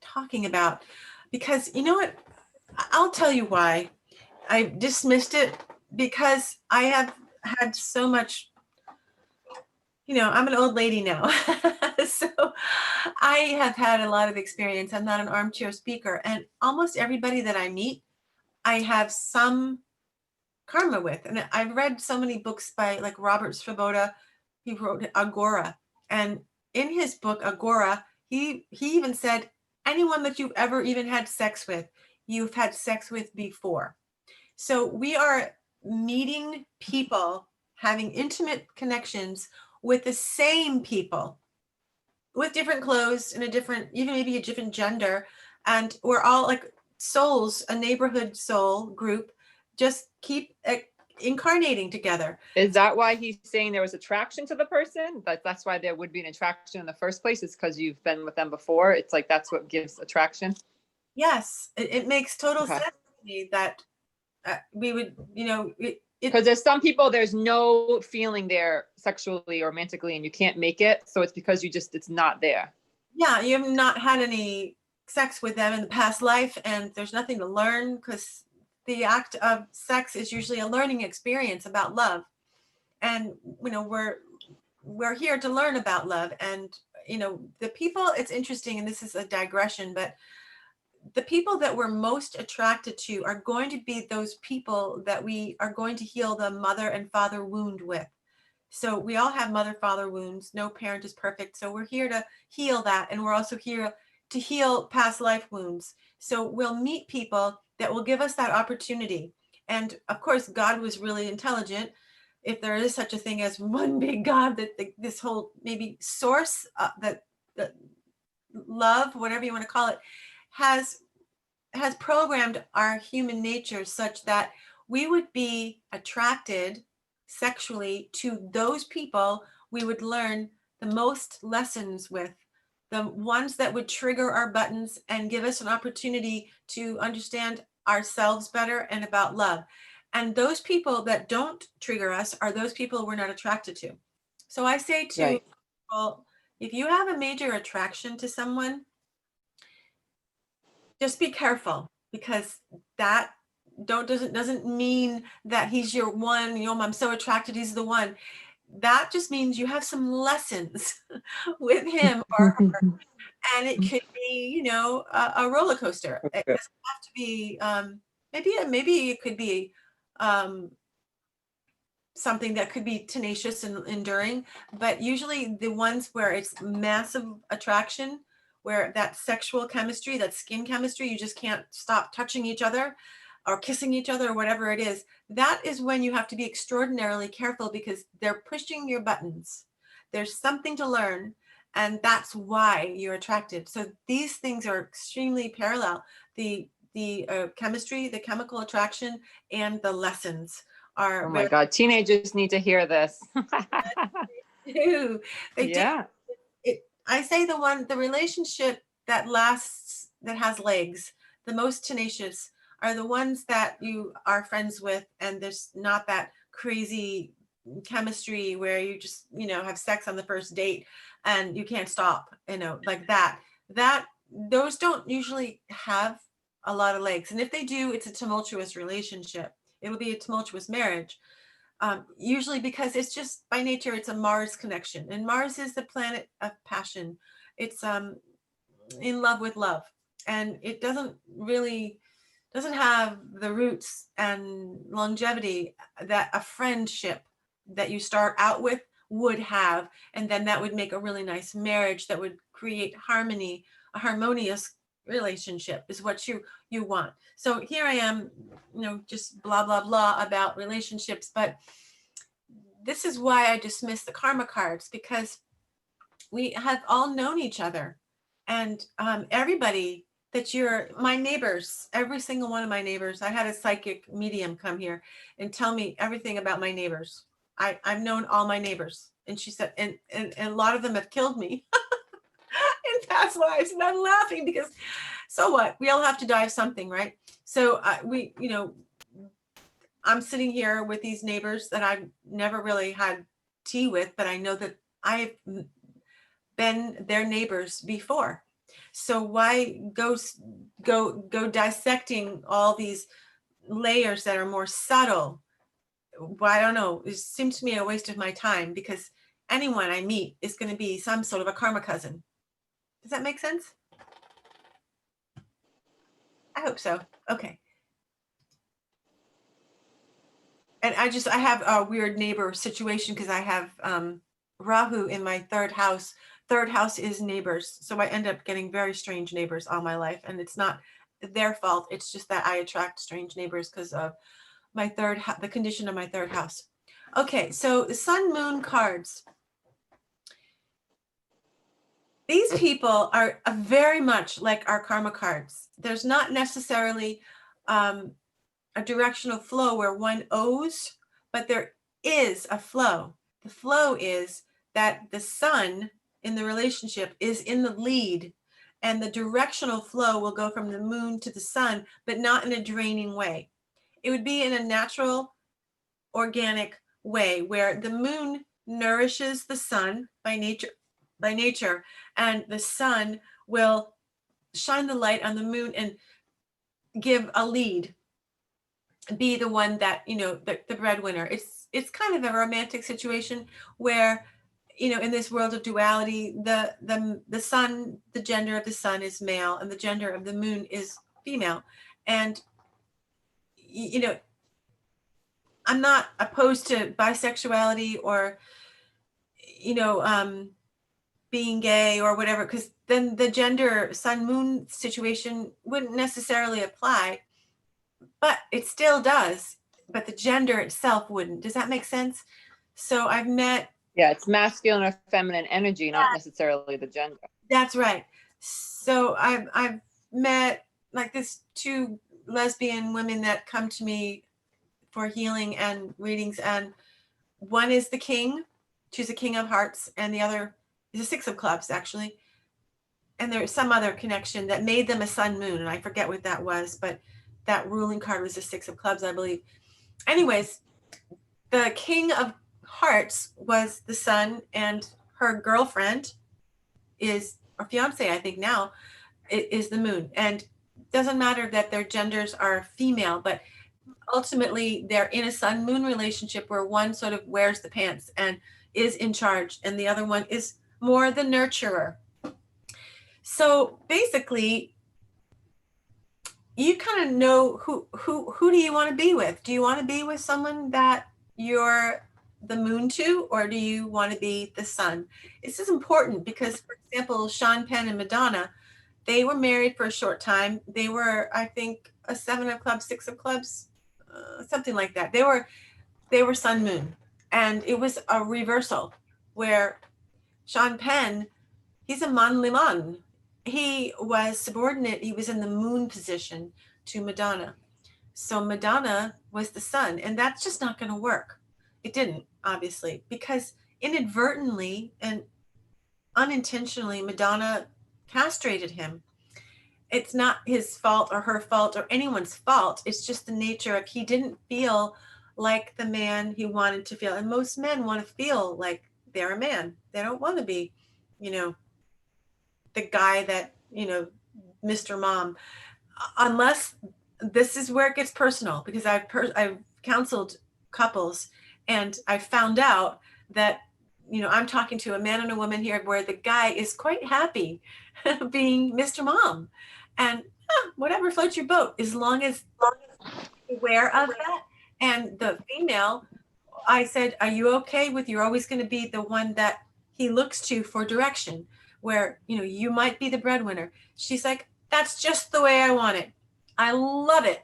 talking about, because you know what? I'll tell you why I dismissed it, because I have had so much, I'm an old lady now. So I have had a lot of experience. I'm not an armchair speaker. And almost everybody that I meet, I have some karma with. And I've read so many books by like Robert Svoboda. He wrote Agora. And in his book, Agora, he even said, anyone that you've ever even had sex with, you've had sex with before. So we are meeting people, having intimate connections with the same people, with different clothes and a different, even maybe a different gender. And we're all like souls, a neighborhood soul group, just keep incarnating together. Is that why he's saying there was attraction to the person? That's why there would be an attraction in the first place? It's because you've been with them before? It's like that's what gives attraction? Yes, it makes total Okay. sense to me that we would, Because there's some people, there's no feeling there sexually or romantically, and you can't make it. So it's because it's not there. yeah, you have not had any sex with them in the past life, and there's nothing to learn, because the act of sex is usually a learning experience about love. And we're here to learn about love. And the people, it's interesting, and this is a digression, but the people that we're most attracted to are going to be those people that we are going to heal the mother and father wound with. So we all have mother father wounds. No parent is perfect. So we're here to heal that. And we're also here to heal past life wounds. So we'll meet people that will give us that opportunity. And of course, God was really intelligent. If there is such a thing as one big God, that this whole maybe source, that love, whatever you want to call it, has programmed our human nature such that we would be attracted sexually to those people we would learn the most lessons with, the ones that would trigger our buttons and give us an opportunity to understand ourselves better and about love. And those people that don't trigger us are those people we're not attracted to. So I say to Right. people, if you have a major attraction to someone, just be careful, because that doesn't mean that he's your one, I'm so attracted, he's the one. That just means you have some lessons with him or her, and it could be, a roller coaster. It doesn't have to be, maybe it could be something that could be tenacious and enduring, but usually the ones where it's massive attraction, where that sexual chemistry, that skin chemistry, you just can't stop touching each other or kissing each other or whatever it is, that is when you have to be extraordinarily careful, because they're pushing your buttons. There's something to learn, and that's why you're attracted. So these things are extremely parallel. The chemistry, the chemical attraction, and the lessons are Oh my God, teenagers need to hear this. do. They Yeah. do. I say the relationship that lasts, that has legs, the most tenacious, are the ones that you are friends with, and there's not that crazy chemistry where you just, have sex on the first date and you can't stop, like that. Those don't usually have a lot of legs. And if they do, it's a tumultuous relationship. It will be a tumultuous marriage. Usually because it's just by nature, it's a Mars connection, and Mars is the planet of passion. It's in love with love, and it doesn't have the roots and longevity that a friendship that you start out with would have, and then that would make a really nice marriage that would create harmony. A harmonious relationship is what you want. So here I am, just blah blah blah about relationships, but this is why I dismiss the karma cards, because we have all known each other, and everybody that my neighbors, every single one of my neighbors. I had a psychic medium come here and tell me everything about my neighbors. I've known all my neighbors, and she said, and a lot of them have killed me in past lives. And I'm laughing because, so what? We all have to die of something, right? So I'm sitting here with these neighbors that I've never really had tea with, but I know that I've been their neighbors before. So why go dissecting all these layers that are more subtle? Well, I don't know. It seems to me a waste of my time because anyone I meet is going to be some sort of a karma cousin. Does that make sense? I hope so. Okay. And I have a weird neighbor situation because I have Rahu in my third house. Third house is neighbors. So I end up getting very strange neighbors all my life. And it's not their fault. It's just that I attract strange neighbors because of my the condition of my third house. Okay, so the sun moon cards. These people are very much like our karma cards. There's not necessarily a directional flow where one owes, but there is a flow. The flow is that the sun in the relationship is in the lead, and the directional flow will go from the moon to the sun, but not in a draining way. It would be in a natural, organic way where the moon nourishes the sun by nature, and the sun will shine the light on the moon and give a lead, be the one that, you know, the breadwinner. It's kind of a romantic situation where, you know, in this world of duality, the sun, the gender of the sun is male and the gender of the moon is female. And you know, I'm not opposed to bisexuality or, you know, being gay or whatever, because then the gender sun moon situation wouldn't necessarily apply, but it still does. But the gender itself wouldn't. Does that make sense? So I've met. Yeah, it's masculine or feminine energy, not necessarily the gender. That's right. So I've met like this two lesbian women that come to me for healing and readings, and one is the king. She's a king of hearts, and the other is a six of clubs, actually. And there's some other connection that made them a sun moon, and I forget what that was, but that ruling card was a six of clubs, I believe. Anyways, the king of hearts was the sun, and her girlfriend is, or fiance, I think now, is the moon. And it doesn't matter that their genders are female, but ultimately they're in a sun moon relationship where one sort of wears the pants and is in charge, and the other one is more the nurturer. So basically, you kind of know who do you want to be with? Do you want to be with someone that you're the moon to, or do you want to be the sun? This is important because, for example, Sean Penn and Madonna, they were married for a short time. They were, I think, a seven of clubs, six of clubs, something like that. They were sun moon, and it was a reversal where Sean Penn, he's a man liman. He was subordinate. He was in the moon position to Madonna. So Madonna was the sun, and that's just not going to work. It didn't, obviously, because inadvertently and unintentionally, Madonna castrated him. It's not his fault or her fault or anyone's fault. It's just the nature of, he didn't feel like the man he wanted to feel. And most men want to feel like they're a man. They don't want to be, you know, the guy that, you know, Mr. Mom, unless this is where it gets personal, because I've counseled couples, and I found out that, you know, I'm talking to a man and a woman here where the guy is quite happy being Mr. Mom, and whatever floats your boat, as long as you're aware of that. And the female, I said, are you okay with, you're always going to be the one that he looks to for direction, where, you know, you might be the breadwinner. She's like, that's just the way I want it. I love it.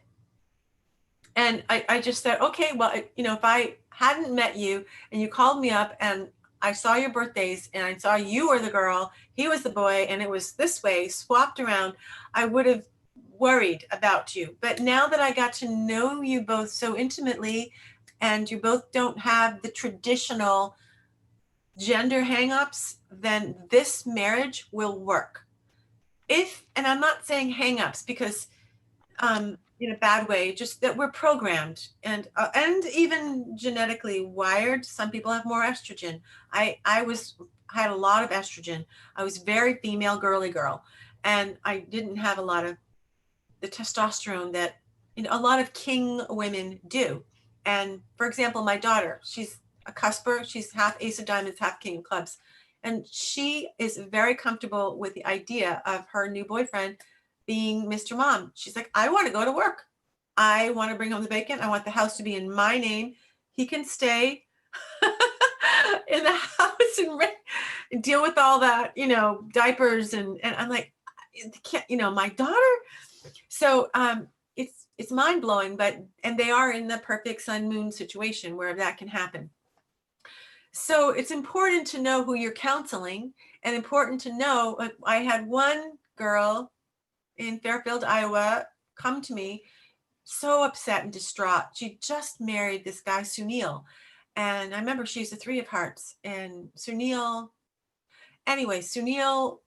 And I just said, okay, well, you know, if I hadn't met you and you called me up and I saw your birthdays and I saw you were the girl, he was the boy, and it was this way, swapped around, I would have worried about you. But now that I got to know you both so intimately, and you both don't have the traditional gender hangups, then this marriage will work. If, and I'm not saying hangups because in a bad way, just that we're programmed and even genetically wired. Some people have more estrogen. I was had a lot of estrogen. I was very female girly girl, and I didn't have a lot of the testosterone that a lot of king women do. And for example, my daughter, she's a cusper. She's half ace of diamonds, half king of clubs. And she is very comfortable with the idea of her new boyfriend being Mr. Mom. She's like, I want to go to work. I want to bring home the bacon. I want the house to be in my name. He can stay in the house and deal with all that, diapers. And I'm like, my daughter. So it's mind blowing, and they are in the perfect sun moon situation where that can happen. So it's important to know who you're counseling, and important to know, I had one girl in Fairfield, Iowa, come to me so upset and distraught. She just married this guy, Sunil. And I remember she's a 3 of hearts, and Sunil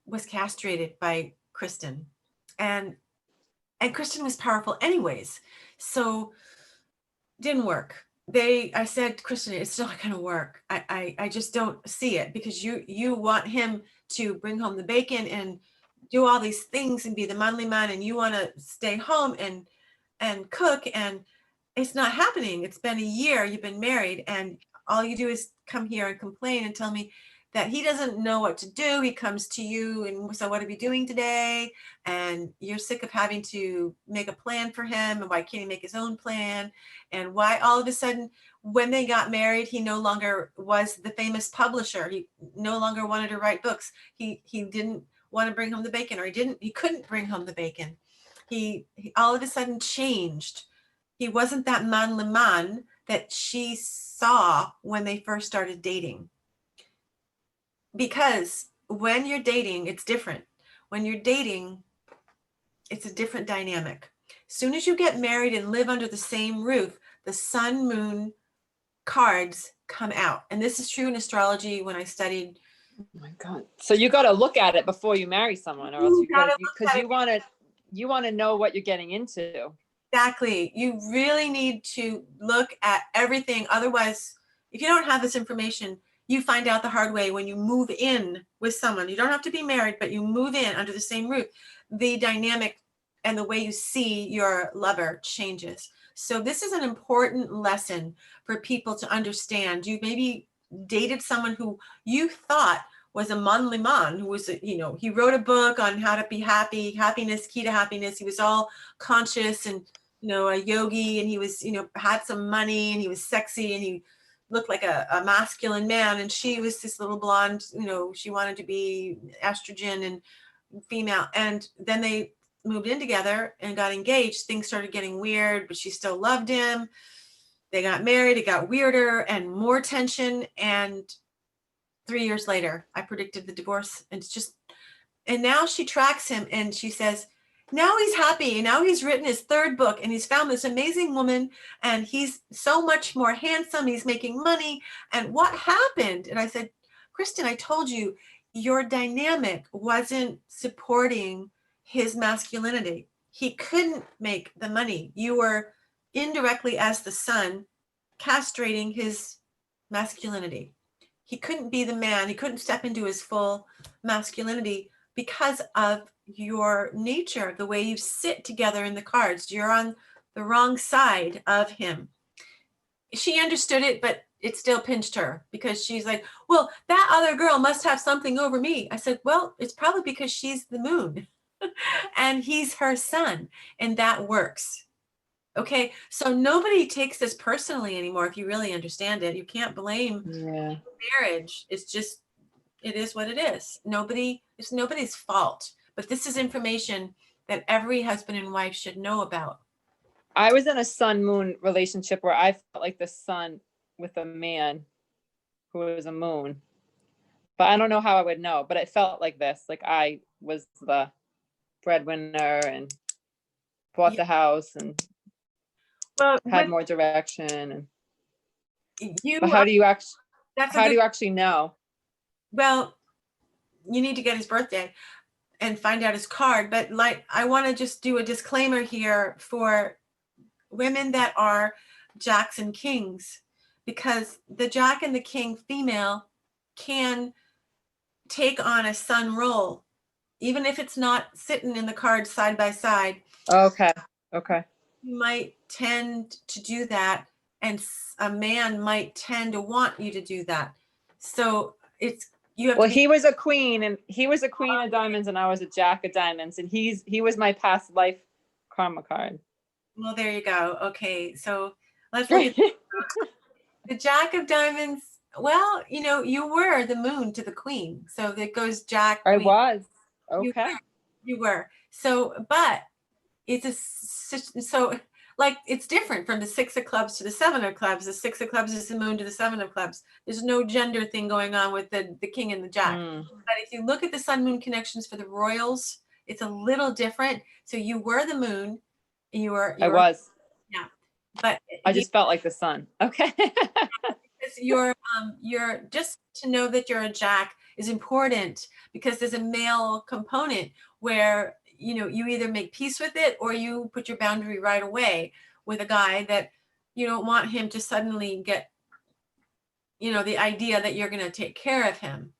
was castrated by Kristen, and Kristen was powerful anyways. So didn't work. I said, Kristen, it's not going to work. I just don't see it, because you want him to bring home the bacon and do all these things and be the manly man, and you want to stay home and cook, and it's not happening. It's been a year you've been married, and all you do is come here and complain and tell me that he doesn't know what to do. He comes to you and, so what are we doing today? And you're sick of having to make a plan for him, and why can't he make his own plan? And why all of a sudden, when they got married, he no longer was the famous publisher. He no longer wanted to write books. He didn't want to bring home the bacon, or he couldn't bring home the bacon. He all of a sudden changed. He wasn't that manly man that she saw when they first started dating. Because when you're dating, it's different. When you're dating, it's a different dynamic. Soon as you get married and live under the same roof, the sun moon cards come out. And this is true in astrology. When I studied, Oh my God. So you got to look at it before you marry someone, or else because you want to know what you're getting into. Exactly. You really need to look at everything. Otherwise, if you don't have this information, you find out the hard way when you move in with someone. You don't have to be married, but you move in under the same roof. The dynamic and the way you see your lover changes. So this is an important lesson for people to understand. You maybe dated someone who you thought was a manly man, who was, he wrote a book on how to be happy, happiness, key to happiness. He was all conscious and, a yogi, and he was, had some money, and he was sexy, and he looked like a masculine man. And she was this little blonde, she wanted to be estrogen and female. And then they moved in together and got engaged. Things started getting weird, but she still loved him. They got married. It got weirder and more tension. And 3 years later, I predicted the divorce. And now she tracks him, and she says, now he's happy. And now he's written his 3rd book, and he's found this amazing woman, and he's so much more handsome. He's making money. And what happened? And I said, Kristen, I told you, your dynamic wasn't supporting his masculinity. He couldn't make the money. You were indirectly, as the sun, castrating his masculinity. He couldn't be the man. He couldn't step into his full masculinity because of your nature, the way you sit together in the cards. You're on the wrong side of him. She understood it, but it still pinched her, because she's like, well, that other girl must have something over me. I said, well, it's probably because she's the moon and he's her sun, and that works. Okay, so nobody takes this personally anymore. If you really understand it, you can't blame marriage. It's just, it is what it is. It's nobody's fault. But this is information that every husband and wife should know about. I was in a sun moon relationship where I felt like the sun with a man who was a moon. But I don't know how I would know, but it felt like this. Like I was the breadwinner and bought the house and had more direction. But how do you actually know? Well, you need to get his birthday and find out his card. But I want to just do a disclaimer here for women that are jacks and kings, because the jack and the king female can take on a sun role, even if it's not sitting in the cards side by side. Okay. Okay. You might tend to do that, and a man might tend to want you to do that. So it's, you have Well, to be, he was a queen, and he was a queen of diamonds, and I was a jack of diamonds, and he was my past life karma card. well, there you go. Okay, so let's look at the Jack of Diamonds. Well, you know, you were the moon to the queen, so that goes Jack. I Queen. was. You Okay. You were. So, but it's so like it's different from the 6 of clubs to the 7 of clubs. The 6 of clubs is the moon to the 7 of clubs. There's no gender thing going on with the king and the jack. Mm. But if you look at the sun moon connections for the royals, it's a little different. So you were the moon. I was. But I just felt like the sun. Okay. you're just to know that you're a jack is important, because there's a male component where, you know, you either make peace with it or you put your boundary right away with a guy that you don't want him to suddenly get, you know, the idea that you're going to take care of him,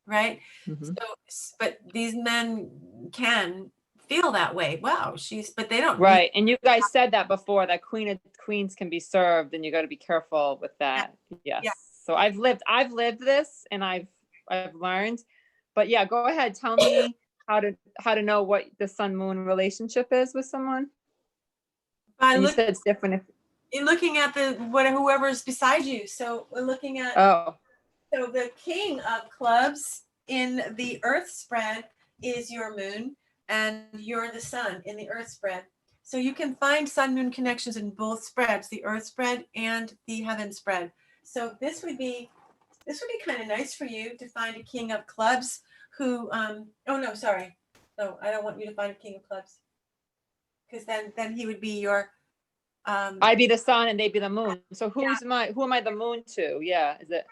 right? Mhm. So, but these men can feel that way. Wow, but they don't. Right. And you guys said that before, that queens can be served, and you got to be careful with that. Yes. Yeah. So I've lived this, and I've learned. But yeah, go ahead. Tell me how to know what the sun moon relationship is with someone. By And you said it's different if looking at whoever's beside you. So we're looking at oh. so the king of clubs in the earth spread is your moon, and you're the sun in the earth spread. So you can find sun moon connections in both spreads, the earth spread and the heaven spread. So this would be kind of nice for you to find a king of clubs who oh no, sorry. No, I don't want you to find a king of clubs. Because then he would be your I'd be the sun and they'd be the moon. So who am I the moon to? Yeah. Is it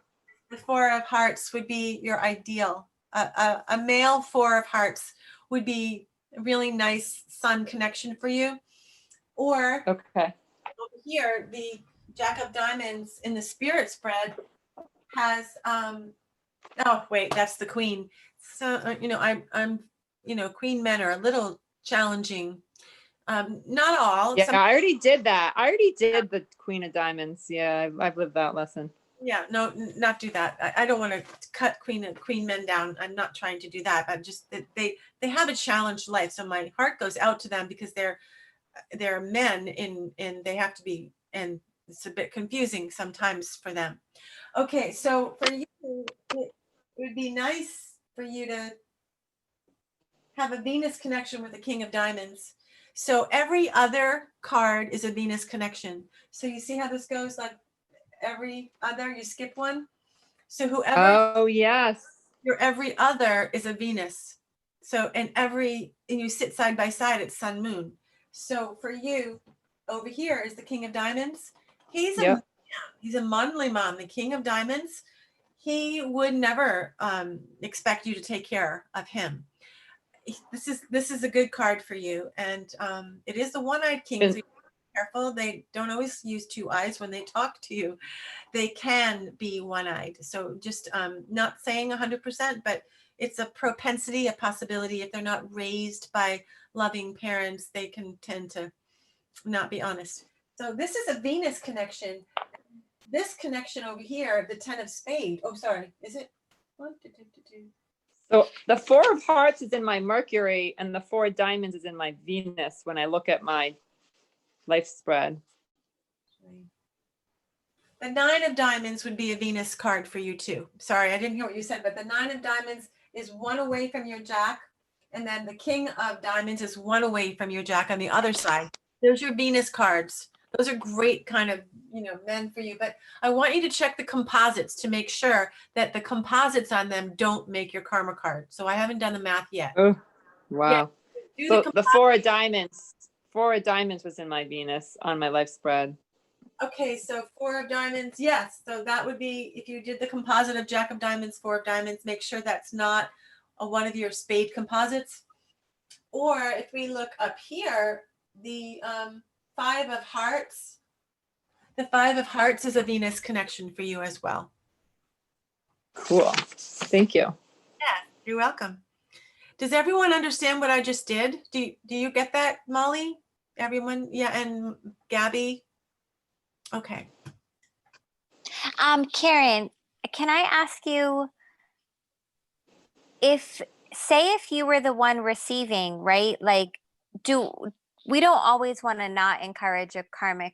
the 4 of hearts would be your ideal. A male 4 of hearts would be a really nice sun connection for you. Or okay? over here, the Jack of Diamonds in the spirit spread has oh wait, that's the queen. So you know, I'm you know, queen men are a little challenging. Not all. Yeah, Some, I already did that. I already did the Queen of Diamonds. Yeah, I've lived that lesson. yeah, no, not do that. I don't want to cut queen men down. I'm not trying to do that. But just that they have a challenged life. So my heart goes out to them, because they're men and they have to be, and it's a bit confusing sometimes for them. Okay, so for you, it would be nice for you to have a Venus connection with the King of Diamonds. So every other card is a Venus connection. So you see how this goes, like every other, you skip one. So whoever Oh yes. your every other is a Venus. So and you sit side by side, it's sun moon. So for you over here is the King of Diamonds. He's a manly man, the King of Diamonds. He would never expect you to take care of him. This is a good card for you, and it is the one-eyed king. So be careful; they don't always use 2 eyes when they talk to you. They can be one-eyed. So just not saying 100%, but it's a propensity, a possibility. If they're not raised by loving parents, they can tend to not be honest. So this is a Venus connection. This connection over here, the 10 of spades. Oh, sorry, is it? 1, 2, 2, 2, 2. So the 4 of hearts is in my Mercury, and the 4 of diamonds is in my Venus when I look at my life spread. The 9 of diamonds would be a Venus card for you too. Sorry, I didn't hear what you said, but the 9 of diamonds is 1 away from your jack, and then the King of diamonds is 1 away from your jack on the other side. There's your Venus cards. Those are great kind of, you know, men for you. But I want you to check the composites to make sure that the composites on them don't make your karma card. So I haven't done the math yet. Oh, wow. Yeah, So the 4 of diamonds was in my Venus on my life spread. Okay, so 4 of diamonds, yes. So that would be, if you did the composite of Jack of Diamonds, 4 of diamonds, make sure that's not one of your spade composites. Or if we look up here, the 5 of hearts, the 5 of hearts is a Venus connection for you as well. Cool. Thank you. You're welcome. Does everyone understand what I just did? Do you get that, Molly? Everyone? Yeah, and Gabby? Okay. Karen, can I ask you if you were the one receiving, right? Like, do we don't always want to not encourage a karmic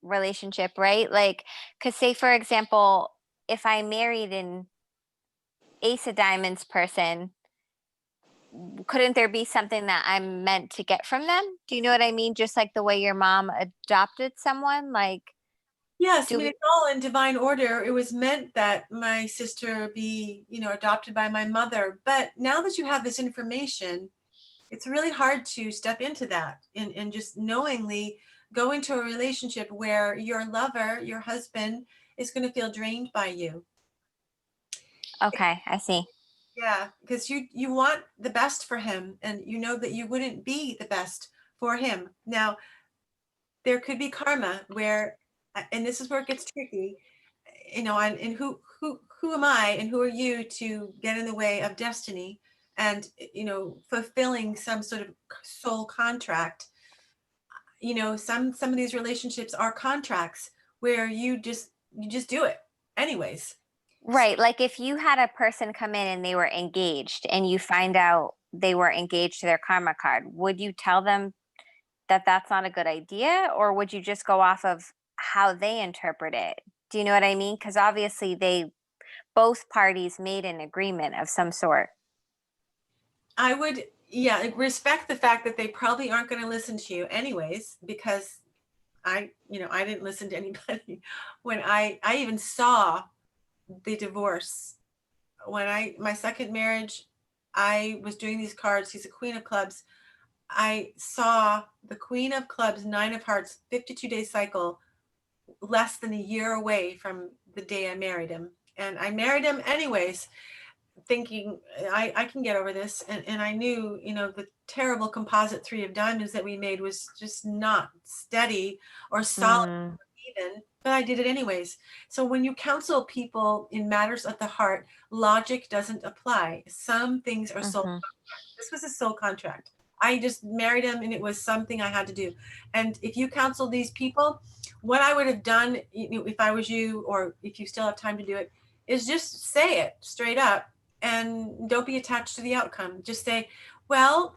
relationship, right? Like, because say for example, if I married an Ace of Diamonds person, couldn't there be something that I'm meant to get from them? Do you know what I mean? Just like the way your mom adopted someone, like, Yes, I do mean, we? it's all in divine order. It was meant that my sister be, adopted by my mother. But now that you have this information, it's really hard to step into that and just knowingly go into a relationship where your lover, your husband, is going to feel drained by you. Okay, I see. Yeah, because you want the best for him, and you know that you wouldn't be the best for him. Now, there could be karma where, and this is where it gets tricky, and who am I and who are you to get in the way of destiny and fulfilling some sort of soul contract. Some of these relationships are contracts where you just do it anyways. Right. Like if you had a person come in and they were engaged and you find out they were engaged to their karma card, would you tell them that that's not a good idea? Or would you just go off of how they interpret it? Do you know what I mean? Because obviously both parties made an agreement of some sort. I would, yeah, respect the fact that they probably aren't going to listen to you anyways, because I didn't listen to anybody when I even saw the divorce. When my second marriage, I was doing these cards. He's a queen of clubs. I saw the queen of clubs, 9 of hearts, 52-day cycle, less than a year away from the day I married him. And I married him anyways, thinking I can get over this. And I knew, the terrible composite 3 of diamonds that we made was just not steady or solid Mm, even, but I did it anyways. So when you counsel people in matters of the heart, logic doesn't apply. Some things are soul mhm. contract. This was a soul contract. I just married him and it was something I had to do. And if you counsel these people, what I would have done if I was you, or if you still have time to do it, is just say it straight up and don't be attached to the outcome. Just say, well,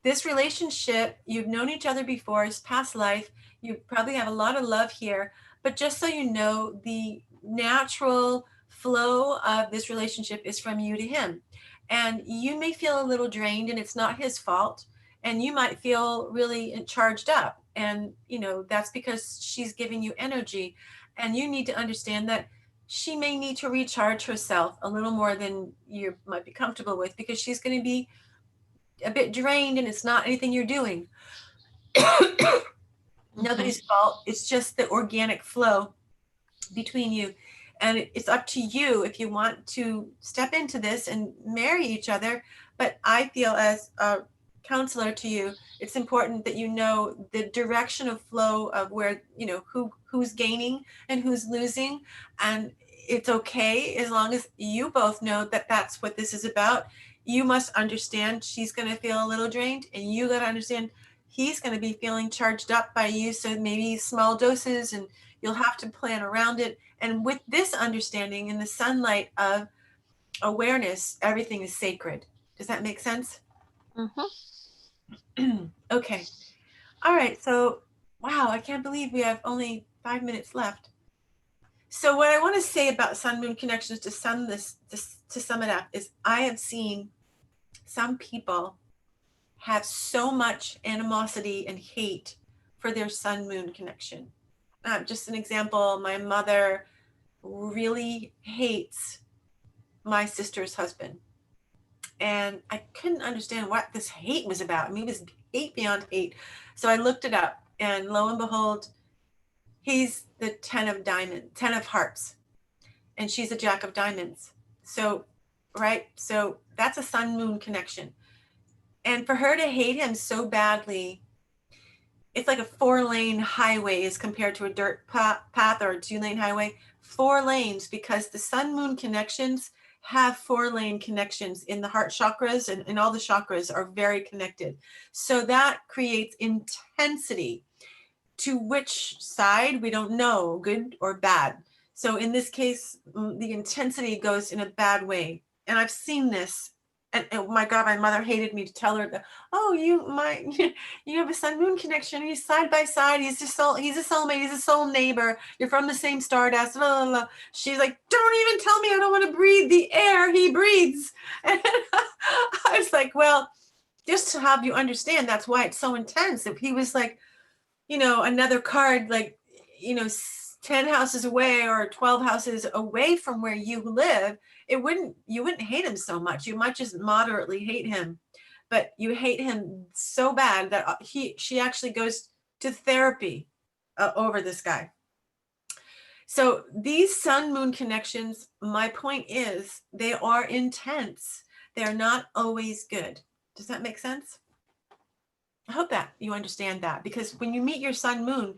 this relationship, you've known each other before, it's past life. You probably have a lot of love here, but just so you know, the natural flow of this relationship is from you to him. And you may feel a little drained, and it's not his fault. And you might feel really charged up. And, that's because she's giving you energy. And you need to understand that she may need to recharge herself a little more than you might be comfortable with, because she's going to be a bit drained and it's not anything you're doing. Nobody's fault. It's just the organic flow between you. And it's up to you if you want to step into this and marry each other. But I feel, as a counselor to you, it's important that you know the direction of flow of where, who's gaining and who's losing. And it's okay as long as you both know that that's what this is about. You must understand she's going to feel a little drained, and you got to understand he's going to be feeling charged up by you. So maybe small doses, and you'll have to plan around it. And with this understanding, in the sunlight of awareness, everything is sacred. Does that make sense? Mhm. Okay. All right. So, wow, I can't believe we have only 5 minutes left. So what I want to say about sun moon connections, to sum it up, is I have seen some people have so much animosity and hate for their sun moon connection. Just an example, my mother really hates my sister's husband. And I couldn't understand what this hate was about. I mean, it was hate beyond hate. So I looked it up, and lo and behold, he's the 10 of hearts, and she's a jack of diamonds. So, right? So that's a sun moon connection. And for her to hate him so badly, it's like a 4-lane highway as compared to a dirt path or a 2-lane highway. 4 lanes, because the sun moon connections have 4-lane connections in the heart chakras, and all the chakras are very connected. So that creates intensity. To which side, we don't know, good or bad. So in this case, the intensity goes in a bad way. And I've seen this. And oh my God, my mother hated me to tell her that, oh, you have a sun moon connection. He's side by side. He's a soulmate. He's a soul neighbor. You're from the same stardust. Blah, blah, blah. She's like, don't even tell me I don't want to breathe the air he breathes. And I was like, well, just to have you understand, that's why it's so intense. If he was like, another card, like, 10 houses away or 12 houses away from where you live, you wouldn't hate him so much. You might just moderately hate him, but you hate him so bad that she actually goes to therapy over this guy. So these sun moon connections, my point is, they are intense. They're not always good. Does that make sense? I hope that you understand that, because when you meet your sun moon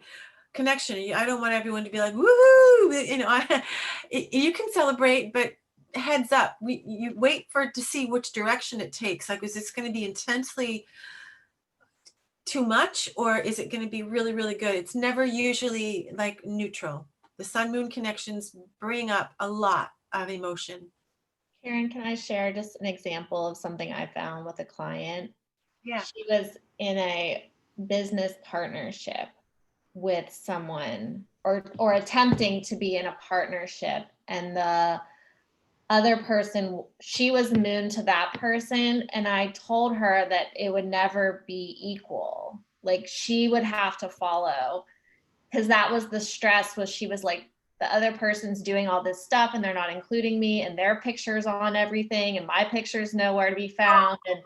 connection, I don't want everyone to be like, woohoo, you can celebrate, but heads up, you wait for it to see which direction it takes. Like, is this going to be intensely too much, or is it going to be really, really good? It's never usually like neutral. The sun moon connections bring up a lot of emotion. Karen, can I share just an example of something I found with a client? Yeah. She was in a business partnership with someone, or attempting to be in a partnership, and the other person, she was moon to that person, and I told her that it would never be equal. Like, she would have to follow, because that was the stress, was she was like, the other person's doing all this stuff and they're not including me, and their pictures on everything and my picture's nowhere to be found, and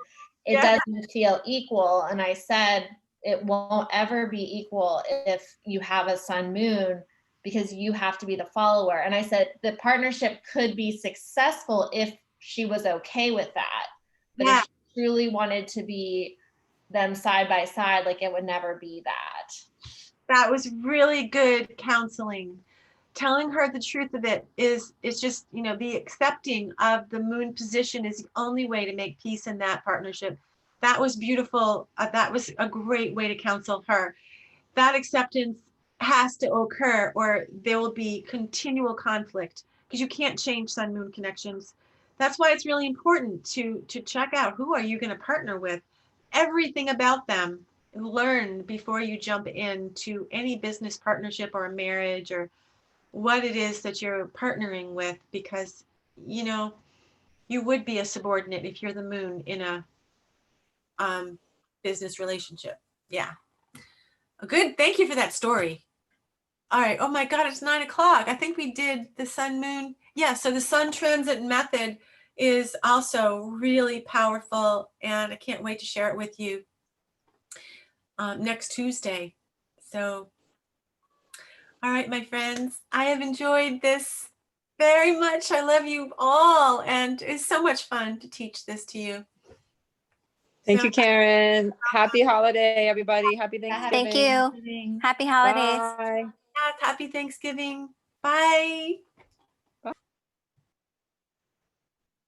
it doesn't feel equal. And I said, it won't ever be equal if you have a sun moon, because you have to be the follower. And I said, the partnership could be successful if she was okay with that. But if she truly wanted to be them side by side, like, it would never be that. That was really good counseling. Telling her the truth of it is just, be accepting of the moon position is the only way to make peace in that partnership. That was beautiful. That was a great way to counsel her. That acceptance has to occur, or there will be continual conflict, because you can't change sun moon connections. That's why it's really important to check out, who are you going to partner with, everything about them. Learn before you jump into any business partnership or a marriage, or what it is that you're partnering with, because you would be a subordinate if you're the moon in a business relationship. Yeah, good. Thank you for that story. All right. Oh my God, it's 9 o'clock. I think we did the sun moon. Yeah. So the sun transit method is also really powerful, and I can't wait to share it with you next Tuesday. So, all right, my friends, I have enjoyed this very much. I love you all, and it's so much fun to teach this to you. Thank you, Karen. Happy holiday, everybody. Happy Thanksgiving. Thank you. Happy holidays. Bye. Happy Thanksgiving. Bye.